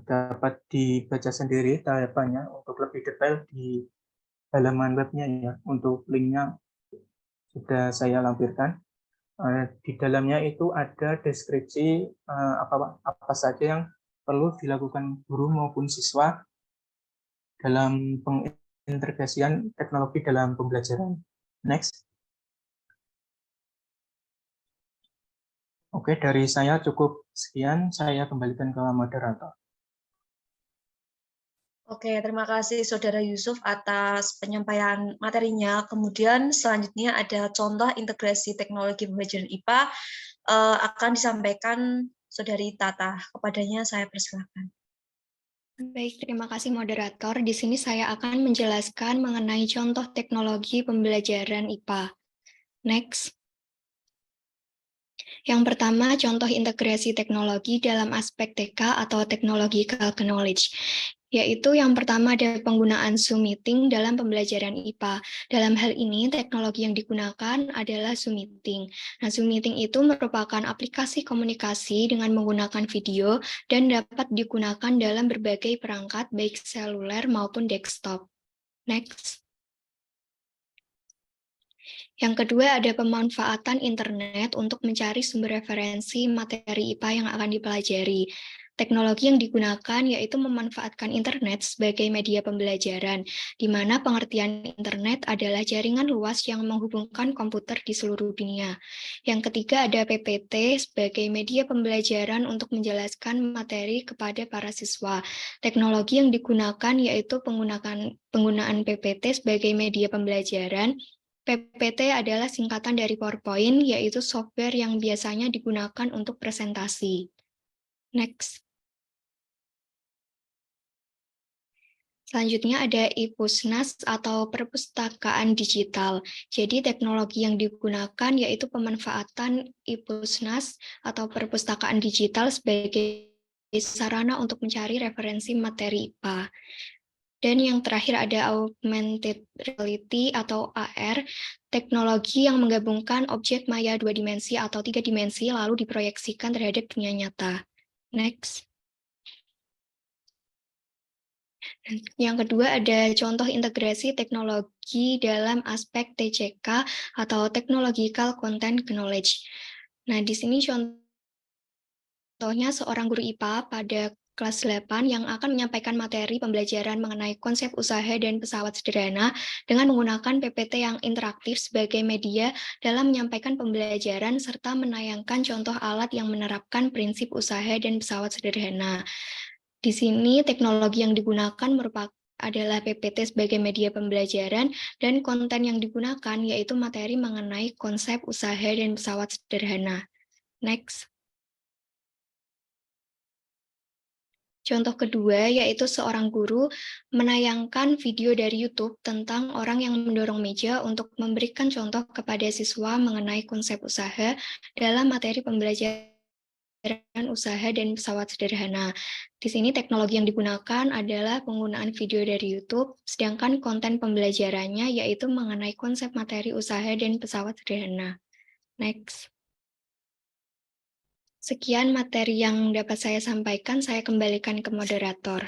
dapat dibaca sendiri tahapannya untuk lebih detail di halaman webnya ya. Untuk linknya sudah saya lampirkan. Di dalamnya itu ada deskripsi apa saja yang perlu dilakukan guru maupun siswa dalam pengintegrasian teknologi dalam pembelajaran. Next. Oke, dari saya cukup sekian. Saya kembalikan ke moderator. Oke, terima kasih Saudara Yusuf atas penyampaian materinya. Kemudian selanjutnya ada contoh integrasi teknologi pembelajaran IPA akan disampaikan Saudari Tata. Kepadanya saya persilakan. Baik, terima kasih moderator. Di sini saya akan menjelaskan mengenai contoh teknologi pembelajaran IPA. Next. Yang pertama, contoh integrasi teknologi dalam aspek TK atau Technological Knowledge, yaitu yang pertama ada penggunaan Zoom Meeting dalam pembelajaran IPA. Dalam hal ini, teknologi yang digunakan adalah Zoom Meeting. Nah, Zoom Meeting itu merupakan aplikasi komunikasi dengan menggunakan video dan dapat digunakan dalam berbagai perangkat, baik seluler maupun desktop. Next. Yang kedua ada pemanfaatan internet untuk mencari sumber referensi materi IPA yang akan dipelajari. Teknologi yang digunakan yaitu memanfaatkan internet sebagai media pembelajaran, di mana pengertian internet adalah jaringan luas yang menghubungkan komputer di seluruh dunia. Yang ketiga ada PPT sebagai media pembelajaran untuk menjelaskan materi kepada para siswa. Teknologi yang digunakan yaitu penggunaan PPT sebagai media pembelajaran. PPT adalah singkatan dari PowerPoint, yaitu software yang biasanya digunakan untuk presentasi. Next. Selanjutnya ada e-Pusnas atau perpustakaan digital. Jadi teknologi yang digunakan yaitu pemanfaatan e-Pusnas atau perpustakaan digital sebagai sarana untuk mencari referensi materi IPA. Dan yang terakhir ada augmented reality atau AR, teknologi yang menggabungkan objek maya 2 dimensi atau 3 dimensi lalu diproyeksikan terhadap dunia nyata. Next. Yang kedua ada contoh integrasi teknologi dalam aspek TCK atau Technological Content Knowledge. Nah, di sini contohnya seorang guru IPA pada kelas 8 yang akan menyampaikan materi pembelajaran mengenai konsep usaha dan pesawat sederhana dengan menggunakan PPT yang interaktif sebagai media dalam menyampaikan pembelajaran serta menayangkan contoh alat yang menerapkan prinsip usaha dan pesawat sederhana. Di sini teknologi yang digunakan adalah PPT sebagai media pembelajaran dan konten yang digunakan yaitu materi mengenai konsep usaha dan pesawat sederhana. Next. Contoh kedua yaitu seorang guru menayangkan video dari YouTube tentang orang yang mendorong meja untuk memberikan contoh kepada siswa mengenai konsep usaha dalam materi pembelajaran usaha dan pesawat sederhana. Di sini teknologi yang digunakan adalah penggunaan video dari YouTube, sedangkan konten pembelajarannya yaitu mengenai konsep materi usaha dan pesawat sederhana. Next. Sekian materi yang dapat saya sampaikan, saya kembalikan ke moderator.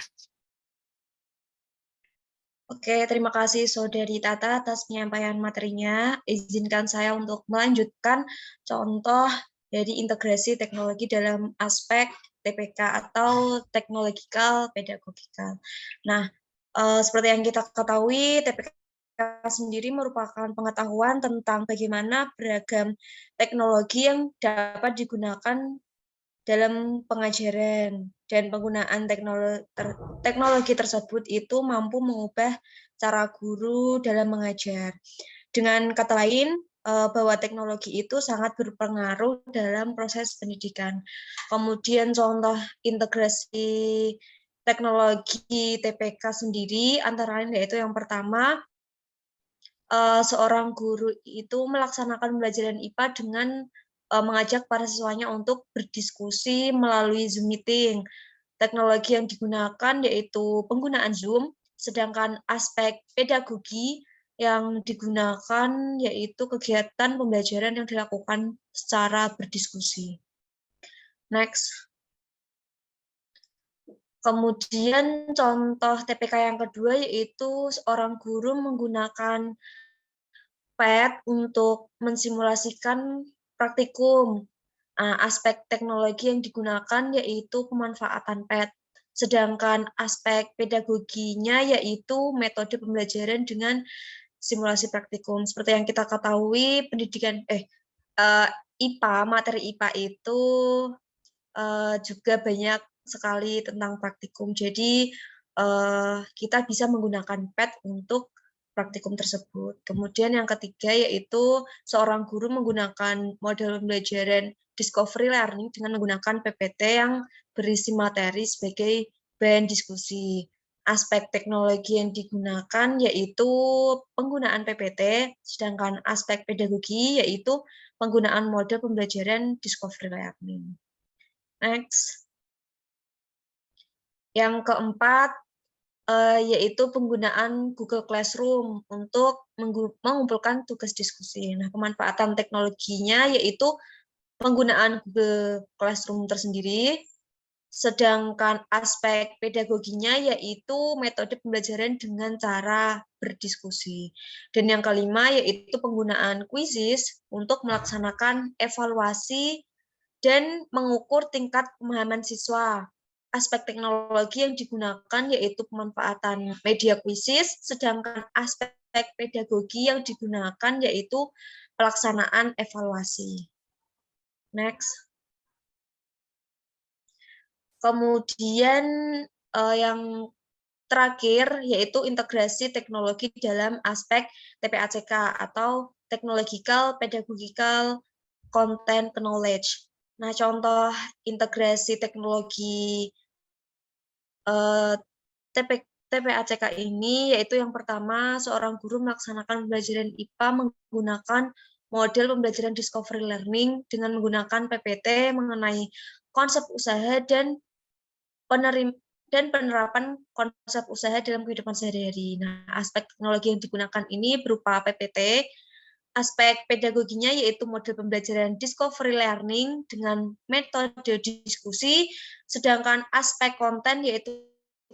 Oke, terima kasih Saudari Tata atas penyampaian materinya. Izinkan saya untuk melanjutkan contoh dari integrasi teknologi dalam aspek TPK atau Technological Pedagogical. Nah, seperti yang kita ketahui, TPK sendiri merupakan pengetahuan tentang bagaimana beragam teknologi yang dapat digunakan dalam pengajaran, dan penggunaan teknologi tersebut itu mampu mengubah cara guru dalam mengajar. Dengan kata lain, bahwa teknologi itu sangat berpengaruh dalam proses pendidikan. Kemudian contoh integrasi teknologi TPK sendiri antara lain yaitu yang pertama, seorang guru itu melaksanakan pembelajaran IPA dengan mengajak para siswanya untuk berdiskusi melalui Zoom meeting. Teknologi yang digunakan yaitu penggunaan Zoom, sedangkan aspek pedagogi yang digunakan yaitu kegiatan pembelajaran yang dilakukan secara berdiskusi. Next. Kemudian contoh TPK yang kedua yaitu seorang guru menggunakan PET untuk mensimulasikan praktikum. Aspek teknologi yang digunakan yaitu pemanfaatan PET, sedangkan aspek pedagoginya yaitu metode pembelajaran dengan simulasi praktikum. Seperti yang kita ketahui, pendidikan IPA, materi IPA itu juga banyak sekali tentang praktikum. Jadi kita bisa menggunakan PET untuk praktikum tersebut. Kemudian yang ketiga yaitu seorang guru menggunakan model pembelajaran discovery learning dengan menggunakan PPT yang berisi materi sebagai bahan diskusi. Aspek teknologi yang digunakan yaitu penggunaan PPT, sedangkan aspek pedagogi yaitu penggunaan model pembelajaran discovery learning. Next. Yang keempat, yaitu penggunaan Google Classroom untuk mengumpulkan tugas diskusi. Nah, pemanfaatan teknologinya yaitu penggunaan Google Classroom tersendiri, sedangkan aspek pedagoginya yaitu metode pembelajaran dengan cara berdiskusi. Dan yang kelima yaitu penggunaan quizzes untuk melaksanakan evaluasi dan mengukur tingkat pemahaman siswa. Aspek teknologi yang digunakan yaitu pemanfaatan media quizzes, sedangkan aspek pedagogi yang digunakan yaitu pelaksanaan evaluasi. Next. Kemudian yang terakhir yaitu integrasi teknologi dalam aspek TPACK atau Technological Pedagogical Content Knowledge. Nah, contoh integrasi teknologi TPACK ini yaitu yang pertama, seorang guru melaksanakan pembelajaran IPA menggunakan model pembelajaran discovery learning dengan menggunakan PPT mengenai konsep usaha dan penerapan konsep usaha dalam kehidupan sehari-hari. Nah, aspek teknologi yang digunakan ini berupa PPT. Aspek pedagoginya yaitu model pembelajaran discovery learning dengan metode diskusi, sedangkan aspek konten yaitu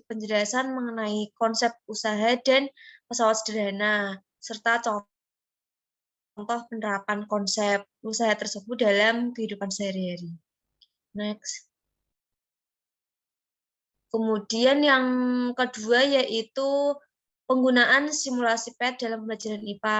penjelasan mengenai konsep usaha dan pesawat sederhana, serta contoh penerapan konsep usaha tersebut dalam kehidupan sehari-hari. Next. Kemudian yang kedua yaitu penggunaan simulasi PET dalam pembelajaran IPA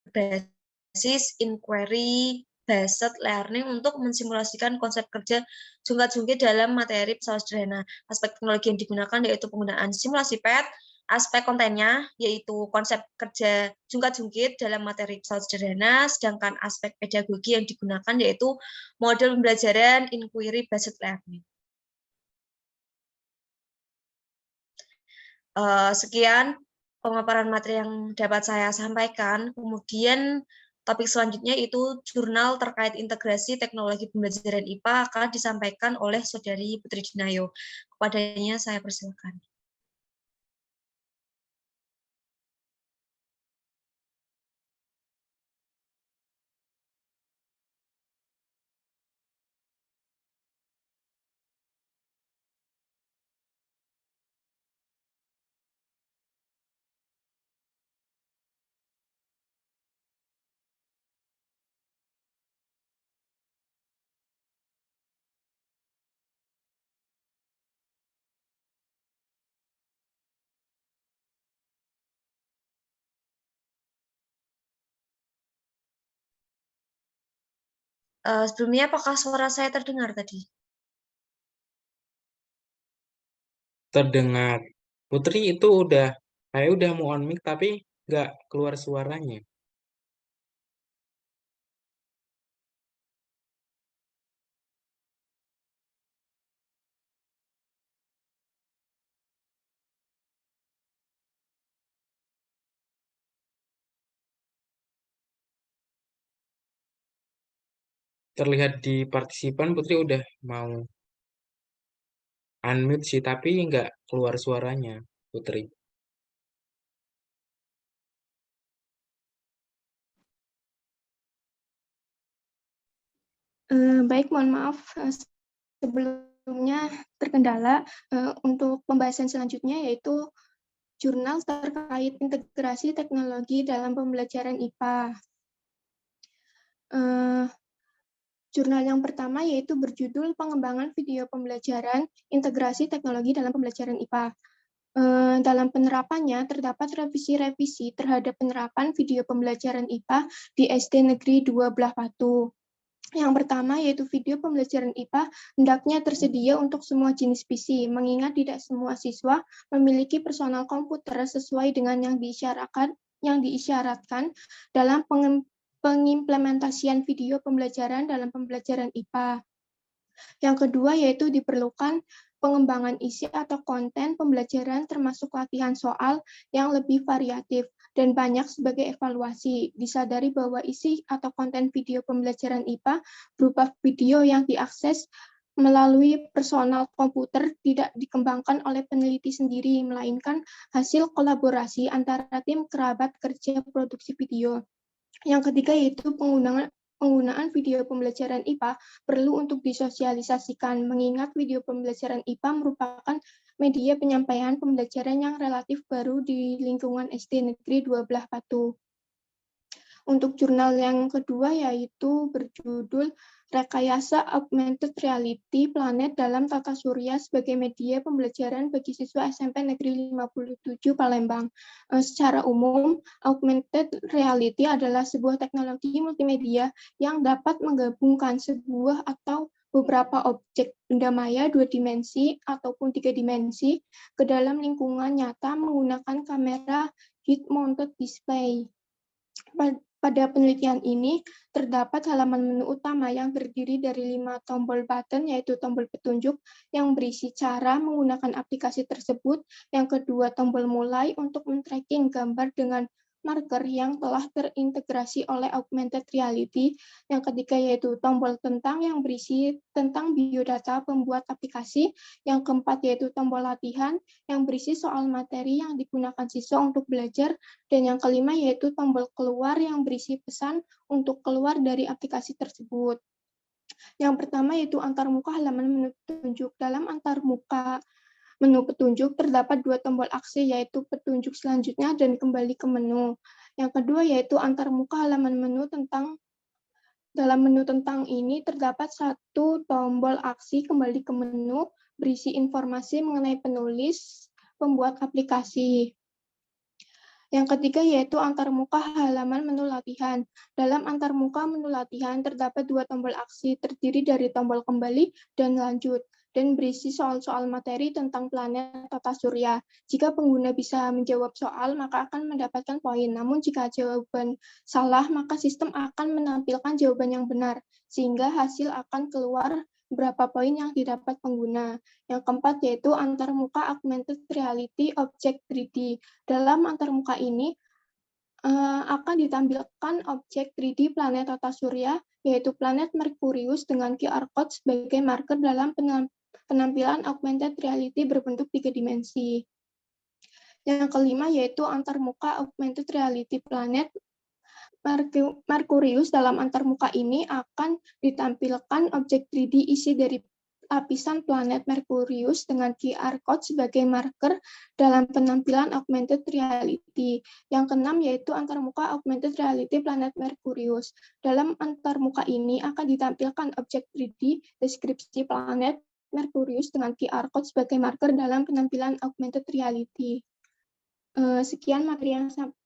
berbasis inquiry based learning untuk mensimulasikan konsep kerja jungkat-jungkit dalam materi pesawat sederhana. Aspek teknologi yang digunakan yaitu penggunaan simulasi PET, aspek kontennya yaitu konsep kerja jungkat-jungkit dalam materi pesawat sederhana, sedangkan aspek pedagogi yang digunakan yaitu model pembelajaran inquiry based learning. Sekian pemaparan materi yang dapat saya sampaikan. Kemudian topik selanjutnya itu jurnal terkait integrasi teknologi pembelajaran IPA akan disampaikan oleh Saudari Putri Dinayo. Kepadanya saya persilakan. Sebelumnya apakah suara saya terdengar tadi? Terdengar. Putri itu saya udah mau on mic tapi nggak keluar suaranya. Terlihat di partisipan Putri udah mau unmute sih, tapi nggak keluar suaranya, Putri. Baik, mohon maaf sebelumnya terkendala. Untuk pembahasan selanjutnya yaitu jurnal terkait integrasi teknologi dalam pembelajaran IPA. Jurnal yang pertama yaitu berjudul Pengembangan Video Pembelajaran Integrasi Teknologi dalam Pembelajaran IPA. Dalam penerapannya, terdapat revisi-revisi terhadap penerapan video pembelajaran IPA di SD Negeri 2 Belah Batu. Yang pertama yaitu video pembelajaran IPA hendaknya tersedia untuk semua jenis PC, mengingat tidak semua siswa memiliki personal komputer sesuai dengan yang diisyaratkan dalam pengimplementasian video pembelajaran dalam pembelajaran IPA. Yang kedua yaitu diperlukan pengembangan isi atau konten pembelajaran termasuk latihan soal yang lebih variatif dan banyak sebagai evaluasi. Disadari bahwa isi atau konten video pembelajaran IPA berupa video yang diakses melalui personal komputer tidak dikembangkan oleh peneliti sendiri, melainkan hasil kolaborasi antara tim kerabat kerja produksi video. Yang ketiga yaitu penggunaan video pembelajaran IPA perlu untuk disosialisasikan, mengingat video pembelajaran IPA merupakan media penyampaian pembelajaran yang relatif baru di lingkungan SD Negeri 2 Belah Batu. Untuk jurnal yang kedua yaitu berjudul Rekayasa Augmented Reality Planet dalam Tata Surya sebagai Media Pembelajaran bagi Siswa SMP Negeri 57 Palembang. Secara umum, augmented reality adalah sebuah teknologi multimedia yang dapat menggabungkan sebuah atau beberapa objek benda maya 2 dimensi ataupun 3 dimensi ke dalam lingkungan nyata menggunakan kamera head-mounted display. Pada penelitian ini, terdapat halaman menu utama yang terdiri dari 5 tombol button, yaitu tombol petunjuk yang berisi cara menggunakan aplikasi tersebut. Yang kedua, tombol mulai untuk men-tracking gambar dengan marker yang telah terintegrasi oleh augmented reality. Yang ketiga yaitu tombol tentang yang berisi tentang biodata pembuat aplikasi. Yang keempat yaitu tombol latihan yang berisi soal materi yang digunakan siswa untuk belajar. Dan yang kelima yaitu tombol keluar yang berisi pesan untuk keluar dari aplikasi tersebut. Yang pertama yaitu antarmuka halaman menu petunjuk. Dalam antarmuka menu petunjuk terdapat 2 tombol aksi yaitu petunjuk selanjutnya dan kembali ke menu. Yang kedua yaitu antarmuka halaman menu tentang. Dalam menu tentang ini terdapat 1 tombol aksi kembali ke menu berisi informasi mengenai penulis, pembuat aplikasi. Yang ketiga yaitu antarmuka halaman menu latihan. Dalam antarmuka menu latihan terdapat 2 tombol aksi terdiri dari tombol kembali dan lanjut dan berisi soal-soal materi tentang planet tata surya. Jika pengguna bisa menjawab soal, maka akan mendapatkan poin. Namun jika jawaban salah, maka sistem akan menampilkan jawaban yang benar, sehingga hasil akan keluar berapa poin yang didapat pengguna. Yang keempat yaitu antarmuka augmented reality object 3D. Dalam antarmuka ini akan ditampilkan objek 3D planet tata surya, yaitu planet Merkurius dengan QR code sebagai marker dalam penampilan augmented reality berbentuk 3 dimensi. Yang kelima yaitu antarmuka augmented reality planet Merkurius. Dalam antarmuka ini akan ditampilkan objek 3D isi dari lapisan planet Merkurius dengan QR code sebagai marker dalam penampilan augmented reality. Yang keenam yaitu antarmuka augmented reality planet Merkurius. Dalam antarmuka ini akan ditampilkan objek 3D deskripsi planet Merkurius dengan QR code sebagai marker dalam penampilan augmented reality. Sekian materi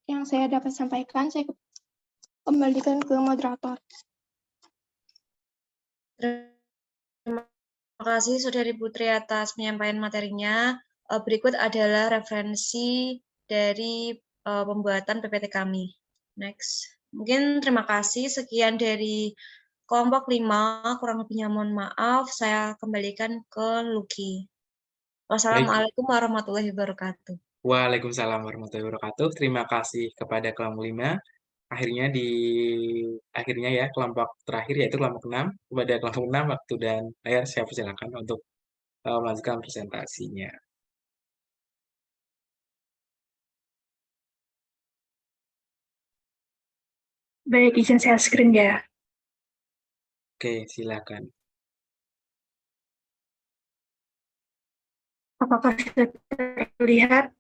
yang saya dapat sampaikan. Saya kembalikan ke moderator. Terima kasih Saudari Putri atas penyampaian materinya. Berikut adalah referensi dari pembuatan PPT kami. Next. Mungkin terima kasih. Sekian dari kelompok 5, kurang lebihnya mohon maaf. Saya kembalikan ke Luki. Wassalamualaikum warahmatullahi wabarakatuh. Waalaikumsalam warahmatullahi wabarakatuh. Terima kasih kepada kelompok 5. Akhirnya ya kelompok terakhir yaitu kelompok 6. Kepada kelompok 6 waktu dan layar saya persilakan untuk melanjutkan presentasinya. Baik, izin share screen ya. Oke, silakan. Apakah sudah terlihat?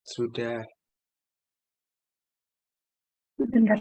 Sudah. Sebentar.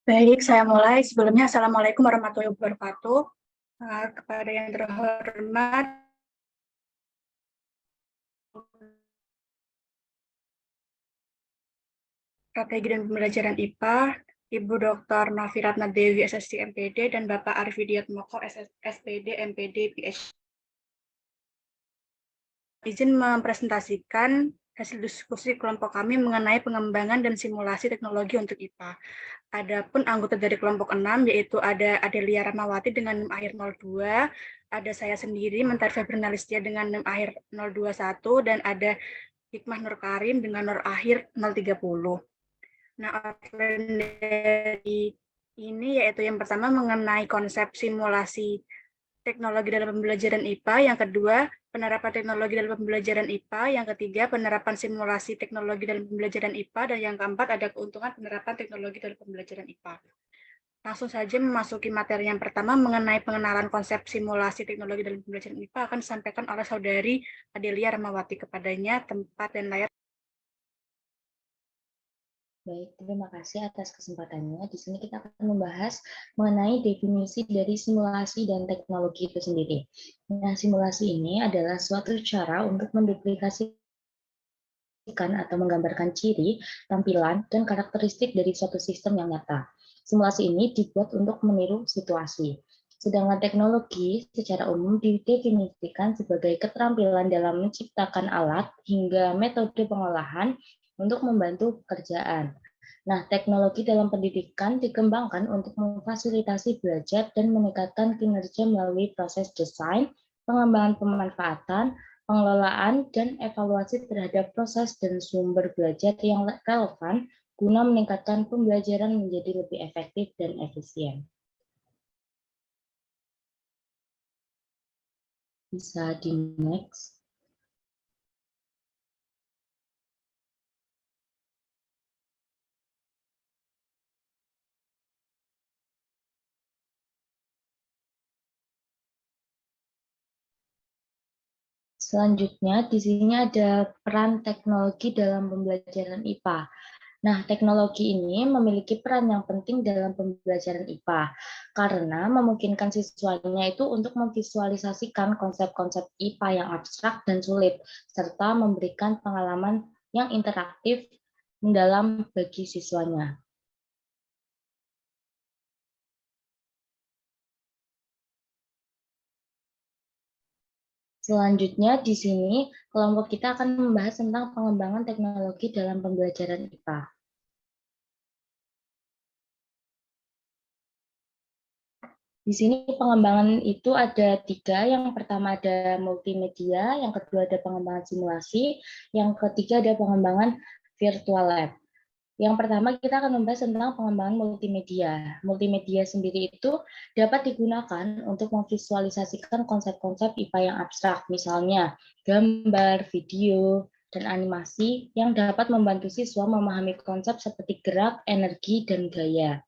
Baik, saya mulai. Sebelumnya, Assalamualaikum warahmatullahi wabarakatuh. Kepada yang terhormat, Strategi dan Pembelajaran IPA, Ibu Dr. Nafiratna Dewi, SSC MPD, dan Bapak Arif Widiatmoko, SPD, MPD, PhD. Izin mempresentasikan hasil diskusi kelompok kami mengenai pengembangan dan simulasi teknologi untuk IPA. Adapun anggota dari kelompok 6, yaitu ada Adelia Ramawati dengan NIM akhir 02, ada saya sendiri, Mentari Febrinalistia dengan NIM akhir 021, dan ada Hikmah Nur Karim dengan NIM akhir 030. Nah, outline dari ini yaitu yang pertama mengenai konsep simulasi teknologi dalam pembelajaran IPA, yang kedua penerapan teknologi dalam pembelajaran IPA, yang ketiga penerapan simulasi teknologi dalam pembelajaran IPA, dan yang keempat ada keuntungan penerapan teknologi dalam pembelajaran IPA. Langsung saja memasuki materi yang pertama mengenai pengenalan konsep simulasi teknologi dalam pembelajaran IPA akan disampaikan oleh Saudari Adelia Ramawati. Kepadanya tempat dan layar. Baik, terima kasih atas kesempatannya. Di sini kita akan membahas mengenai definisi dari simulasi dan teknologi itu sendiri. Nah, simulasi ini adalah suatu cara untuk menduplikasikan atau menggambarkan ciri, tampilan, dan karakteristik dari suatu sistem yang nyata. Simulasi ini dibuat untuk meniru situasi. Sedangkan teknologi secara umum didefinisikan sebagai keterampilan dalam menciptakan alat hingga metode pengolahan untuk membantu pekerjaan. Nah, teknologi dalam pendidikan dikembangkan untuk memfasilitasi belajar dan meningkatkan kinerja melalui proses desain, pengembangan pemanfaatan, pengelolaan, dan evaluasi terhadap proses dan sumber belajar yang relevan guna meningkatkan pembelajaran menjadi lebih efektif dan efisien. Bisa di next. Selanjutnya, di sini ada peran teknologi dalam pembelajaran IPA. Nah, teknologi ini memiliki peran yang penting dalam pembelajaran IPA, karena memungkinkan siswanya itu untuk memvisualisasikan konsep-konsep IPA yang abstrak dan sulit, serta memberikan pengalaman yang interaktif mendalam bagi siswanya. Selanjutnya, di sini kelompok kita akan membahas tentang pengembangan teknologi dalam pembelajaran IPA. Di sini pengembangan itu ada 3. Yang pertama ada multimedia, yang kedua ada pengembangan simulasi, yang ketiga ada pengembangan virtual lab. Yang pertama kita akan membahas tentang pengembangan multimedia. Multimedia sendiri itu dapat digunakan untuk memvisualisasikan konsep-konsep IPA yang abstrak, misalnya gambar, video, dan animasi yang dapat membantu siswa memahami konsep seperti gerak, energi, dan gaya.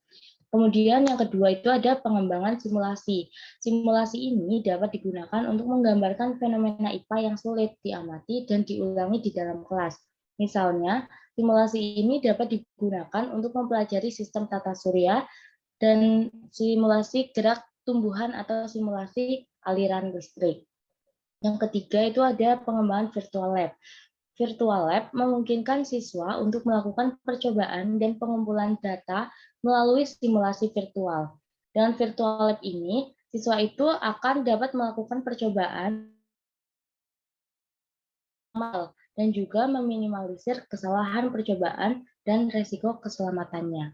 Kemudian yang kedua itu ada pengembangan simulasi. Simulasi ini dapat digunakan untuk menggambarkan fenomena IPA yang sulit diamati dan diulangi di dalam kelas. Misalnya, simulasi ini dapat digunakan untuk mempelajari sistem tata surya dan simulasi gerak tumbuhan atau simulasi aliran listrik. Yang ketiga itu ada pengembangan virtual lab. Virtual lab memungkinkan siswa untuk melakukan percobaan dan pengumpulan data melalui simulasi virtual. Dengan virtual lab ini, siswa itu akan dapat melakukan percobaan dan juga meminimalisir kesalahan percobaan dan resiko keselamatannya.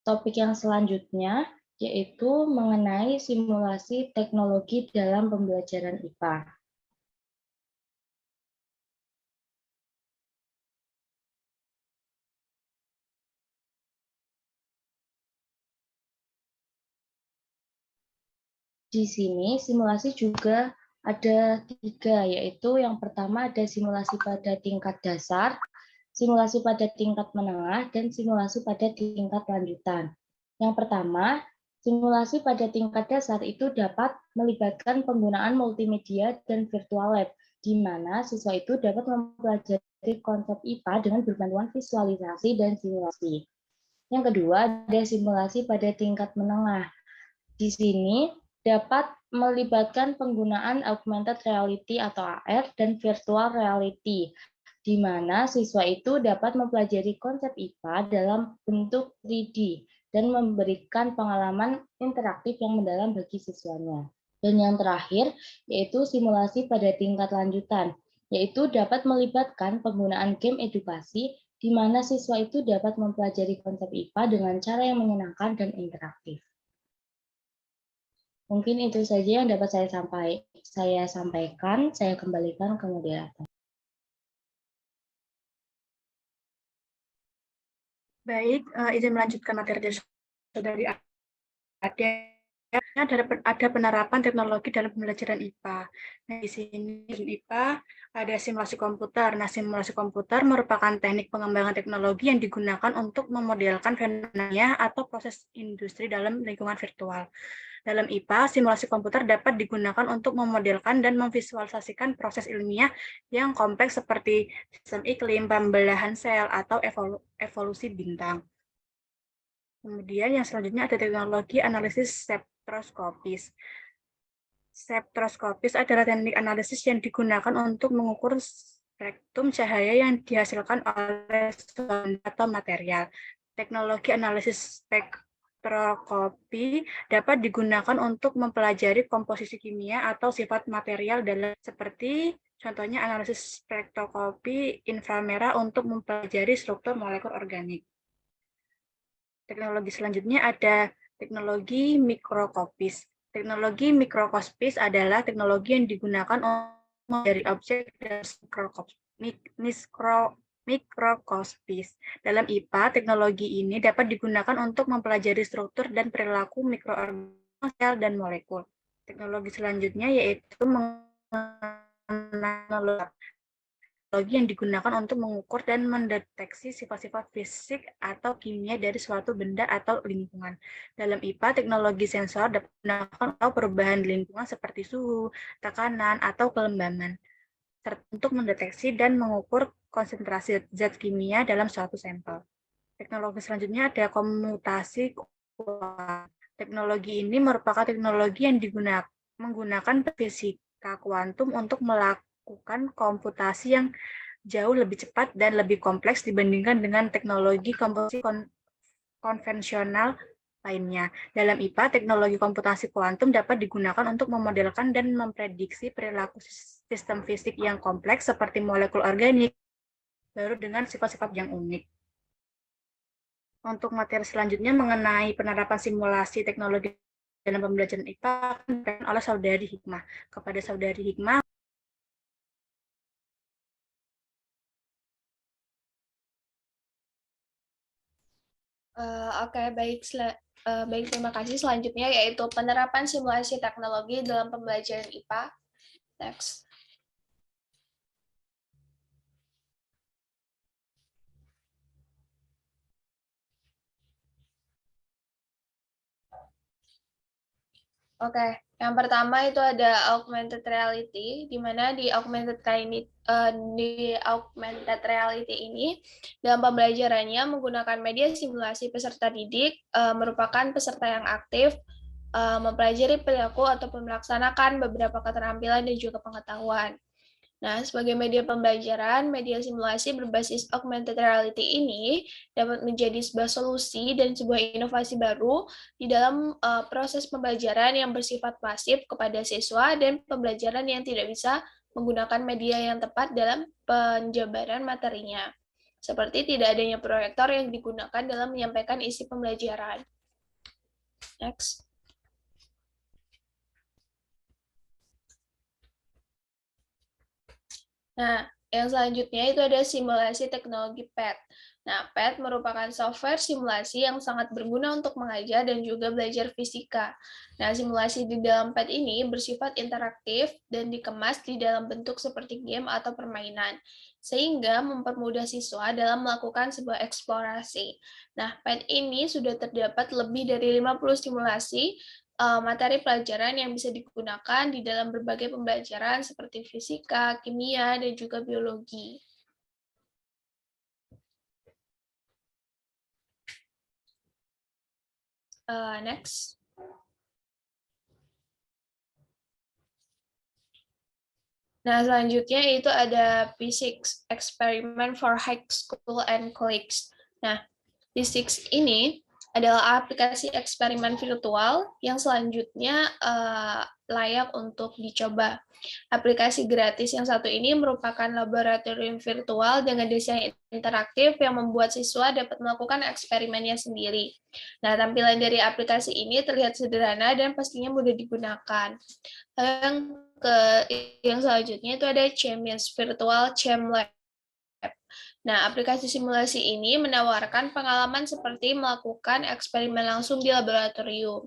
Topik yang selanjutnya yaitu mengenai simulasi teknologi dalam pembelajaran IPA. Di sini simulasi juga ada 3, yaitu yang pertama ada simulasi pada tingkat dasar, simulasi pada tingkat menengah, dan simulasi pada tingkat lanjutan. Yang pertama, simulasi pada tingkat dasar itu dapat melibatkan penggunaan multimedia dan virtual lab, di mana siswa itu dapat mempelajari konsep IPA dengan berbantuan visualisasi dan simulasi. Yang kedua, ada simulasi pada tingkat menengah. Di sini dapat melibatkan penggunaan augmented reality atau AR dan virtual reality, di mana siswa itu dapat mempelajari konsep IPA dalam bentuk 3D dan memberikan pengalaman interaktif yang mendalam bagi siswanya. Dan yang terakhir, yaitu simulasi pada tingkat lanjutan, yaitu dapat melibatkan penggunaan game edukasi, di mana siswa itu dapat mempelajari konsep IPA dengan cara yang menyenangkan dan interaktif. Mungkin itu saja yang dapat saya sampaikan. Saya kembalikan ke moderator. Baik, izin melanjutkan materi dari saudari ada penerapan teknologi dalam pembelajaran IPA. Nah, di sini IPA ada simulasi komputer. Nah, simulasi komputer merupakan teknik pengembangan teknologi yang digunakan untuk memodelkan fenomena atau proses industri dalam lingkungan virtual. Dalam IPA, simulasi komputer dapat digunakan untuk memodelkan dan memvisualisasikan proses ilmiah yang kompleks seperti sistem iklim, pembelahan sel, atau evolusi bintang. Kemudian yang selanjutnya ada teknologi analisis spektroskopis. Spektroskopis adalah teknik analisis yang digunakan untuk mengukur spektrum cahaya yang dihasilkan oleh suatu material. Teknologi analisis spektroskopi dapat digunakan untuk mempelajari komposisi kimia atau sifat material dalam seperti contohnya analisis spektroskopi inframerah untuk mempelajari struktur molekul organik. Teknologi selanjutnya ada teknologi mikroskopis. Teknologi mikroskopis adalah teknologi yang digunakan dari objek dan mikroskopis. Dalam IPA, teknologi ini dapat digunakan untuk mempelajari struktur dan perilaku mikroorganisme, sel, dan molekul. Teknologi selanjutnya yaitu teknologi yang digunakan untuk mengukur dan mendeteksi sifat-sifat fisik atau kimia dari suatu benda atau lingkungan. Dalam IPA, teknologi sensor dapat digunakan untuk perubahan lingkungan seperti suhu, tekanan, atau kelembaban, untuk mendeteksi dan mengukur konsentrasi zat kimia dalam suatu sampel. Teknologi selanjutnya ada komutasi kuantum. Teknologi ini merupakan teknologi yang menggunakan fisika kuantum untuk melakukan komputasi yang jauh lebih cepat dan lebih kompleks dibandingkan dengan teknologi komposisi konvensional lainnya. Dalam IPA, teknologi komputasi kuantum dapat digunakan untuk memodelkan dan memprediksi perilaku sistem fisik yang kompleks seperti molekul organik, baru dengan sifat-sifat yang unik. Untuk materi selanjutnya mengenai penerapan simulasi teknologi dalam pembelajaran IPA akan oleh Saudari Hikmah. Kepada Saudari Hikmah, Oke, baik. Baik, terima kasih. Selanjutnya yaitu penerapan simulasi teknologi dalam pembelajaran IPA. Next. Oke, yang pertama itu ada augmented reality, di mana di augmented reality ini dalam pembelajarannya menggunakan media simulasi peserta didik merupakan peserta yang aktif mempelajari perilaku ataupun melaksanakan beberapa keterampilan dan juga pengetahuan. Nah, sebagai media pembelajaran, media simulasi berbasis augmented reality ini dapat menjadi sebuah solusi dan sebuah inovasi baru di dalam proses pembelajaran yang bersifat pasif kepada siswa dan pembelajaran yang tidak bisa menggunakan media yang tepat dalam penjabaran materinya. Seperti tidak adanya proyektor yang digunakan dalam menyampaikan isi pembelajaran. Next. Nah, yang selanjutnya itu ada simulasi teknologi PET. Nah, PET merupakan software simulasi yang sangat berguna untuk mengajar dan juga belajar fisika. Nah, simulasi di dalam PET ini bersifat interaktif dan dikemas di dalam bentuk seperti game atau permainan, sehingga mempermudah siswa dalam melakukan sebuah eksplorasi. Nah, PET ini sudah terdapat lebih dari 50 simulasi materi pelajaran yang bisa digunakan di dalam berbagai pembelajaran seperti fisika, kimia, dan juga biologi. Next. Nah, selanjutnya itu ada Physics Experiment for High School and College. Nah, Physics ini adalah aplikasi eksperimen virtual yang selanjutnya layak untuk dicoba. Aplikasi gratis yang satu ini merupakan laboratorium virtual dengan desain interaktif yang membuat siswa dapat melakukan eksperimennya sendiri. Nah, tampilan dari aplikasi ini terlihat sederhana dan pastinya mudah digunakan. Yang selanjutnya itu ada CHEMIS, Virtual Chem Lab. Nah, aplikasi simulasi ini menawarkan pengalaman seperti melakukan eksperimen langsung di laboratorium.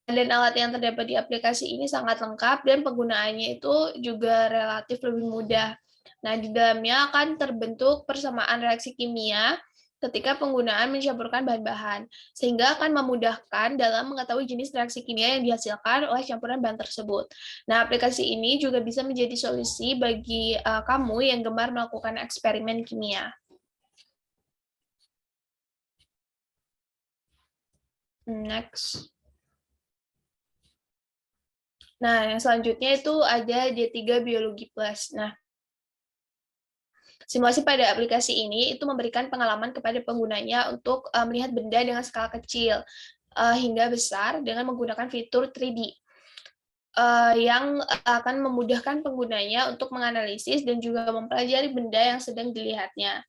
Dan alat yang terdapat di aplikasi ini sangat lengkap dan penggunaannya itu juga relatif lebih mudah. Nah, di dalamnya akan terbentuk persamaan reaksi kimia ketika penggunaan mencampurkan bahan-bahan, sehingga akan memudahkan dalam mengetahui jenis reaksi kimia yang dihasilkan oleh campuran bahan tersebut. Nah, aplikasi ini juga bisa menjadi solusi bagi kamu yang gemar melakukan eksperimen kimia. Next. Nah, yang selanjutnya itu ada D3 Biologi Plus. Nah, simulasi pada aplikasi ini itu memberikan pengalaman kepada penggunanya untuk melihat benda dengan skala kecil. hingga besar dengan menggunakan fitur 3D. Yang akan memudahkan penggunanya untuk menganalisis dan juga mempelajari benda yang sedang dilihatnya.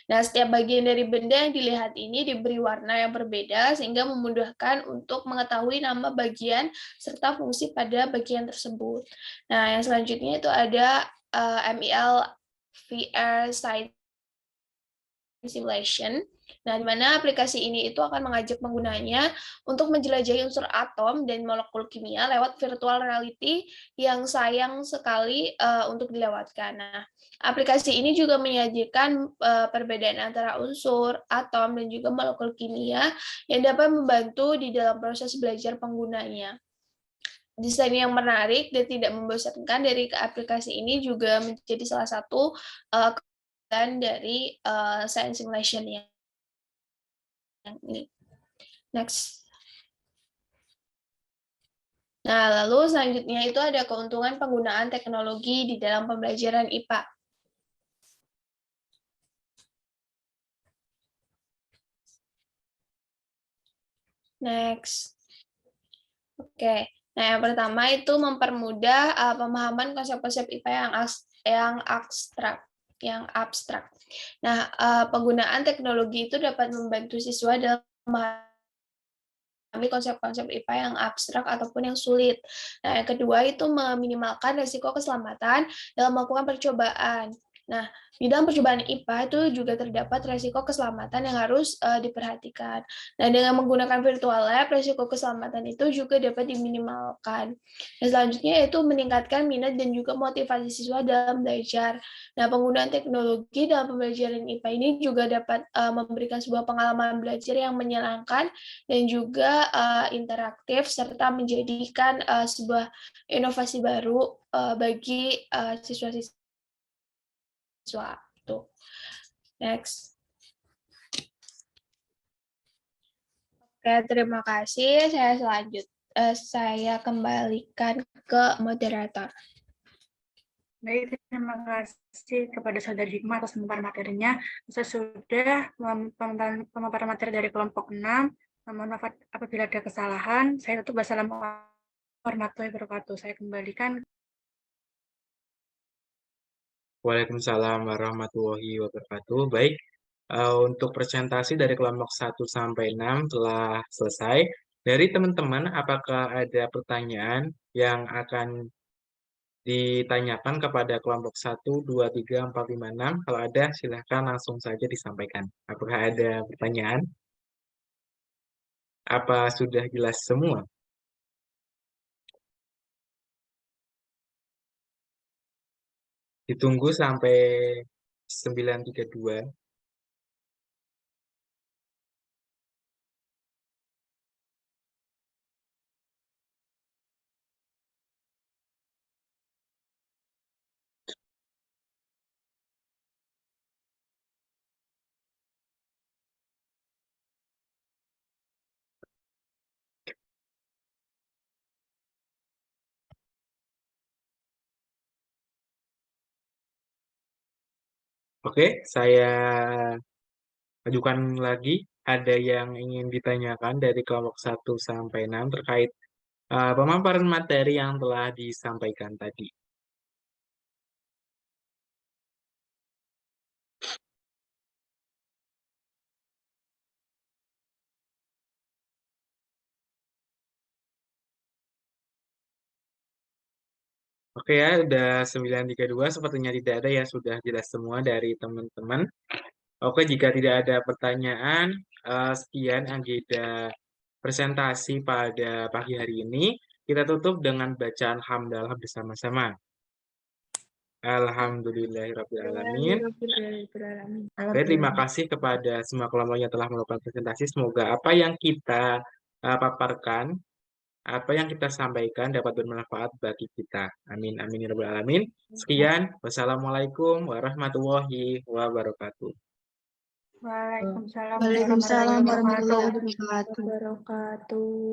Nah, setiap bagian dari benda yang dilihat ini diberi warna yang berbeda sehingga memudahkan untuk mengetahui nama bagian serta fungsi pada bagian tersebut. Nah, yang selanjutnya itu ada MIL VR Site Simulation. Nah, di mana aplikasi ini itu akan mengajak penggunanya untuk menjelajahi unsur atom dan molekul kimia lewat virtual reality yang sayang sekali untuk dilewatkan. Nah, aplikasi ini juga menyajikan perbedaan antara unsur, atom, dan juga molekul kimia yang dapat membantu di dalam proses belajar penggunanya. Desain yang menarik dan tidak membosankan dari aplikasi ini juga menjadi salah satu kelebihan dari science simulation yang ini. Next. Nah, lalu selanjutnya itu ada keuntungan penggunaan teknologi di dalam pembelajaran IPA. Next. Oke. Nah, yang pertama itu mempermudah pemahaman konsep-konsep IPA yang abstrak. Nah, penggunaan teknologi itu dapat membantu siswa dalam memahami konsep-konsep IPA yang abstrak ataupun yang sulit. Nah, yang kedua itu meminimalkan risiko keselamatan dalam melakukan percobaan. Nah, di dalam percobaan IPA itu juga terdapat risiko keselamatan yang harus diperhatikan. Nah, dengan menggunakan virtual lab, risiko keselamatan itu juga dapat diminimalkan. Dan selanjutnya yaitu meningkatkan minat dan juga motivasi siswa dalam belajar. Nah, penggunaan teknologi dalam pembelajaran IPA ini juga dapat memberikan sebuah pengalaman belajar yang menyenangkan dan juga interaktif, serta menjadikan sebuah inovasi baru bagi siswa-siswa. Tuh. Next. Oke, terima kasih. Saya kembalikan ke moderator. Baik, terima kasih kepada Saudari Hikmah atas pemaparan materinya. Sesudah pemaparan materi dari kelompok 6, mohon maaf apabila ada kesalahan. Saya tutup. Wassalamualaikum warahmatullahi wabarakatuh. Saya kembalikan. Waalaikumsalam warahmatullahi wabarakatuh. Baik, untuk presentasi dari kelompok 1 sampai 6 telah selesai. Dari teman-teman, apakah ada pertanyaan yang akan ditanyakan kepada kelompok 1, 2, 3, 4, 5, 6? Kalau ada, silahkan langsung saja disampaikan. Apakah ada pertanyaan? Apa sudah jelas semua? Ditunggu sampai 9.32. Oke, saya ajukan lagi. Ada yang ingin ditanyakan dari kelompok 1 sampai 6 terkait pemaparan materi yang telah disampaikan tadi. Oke ya, udah 9.32, sepertinya tidak ada ya, sudah jelas semua dari teman-teman. Oke, jika tidak ada pertanyaan, sekian agenda presentasi pada pagi hari ini. Kita tutup dengan bacaan hamdalah bersama-sama. Alhamdulillahirrahmanirrahim. Oke, terima kasih kepada semua kelompok yang telah melakukan presentasi. Semoga apa yang kita paparkan, apa yang kita sampaikan dapat bermanfaat bagi kita. Amin, amin, ya rabbal alamin. Sekian, wassalamualaikum warahmatullahi wabarakatuh. Waalaikumsalam Waalaikumsalam warahmatullahi wabarakatuh.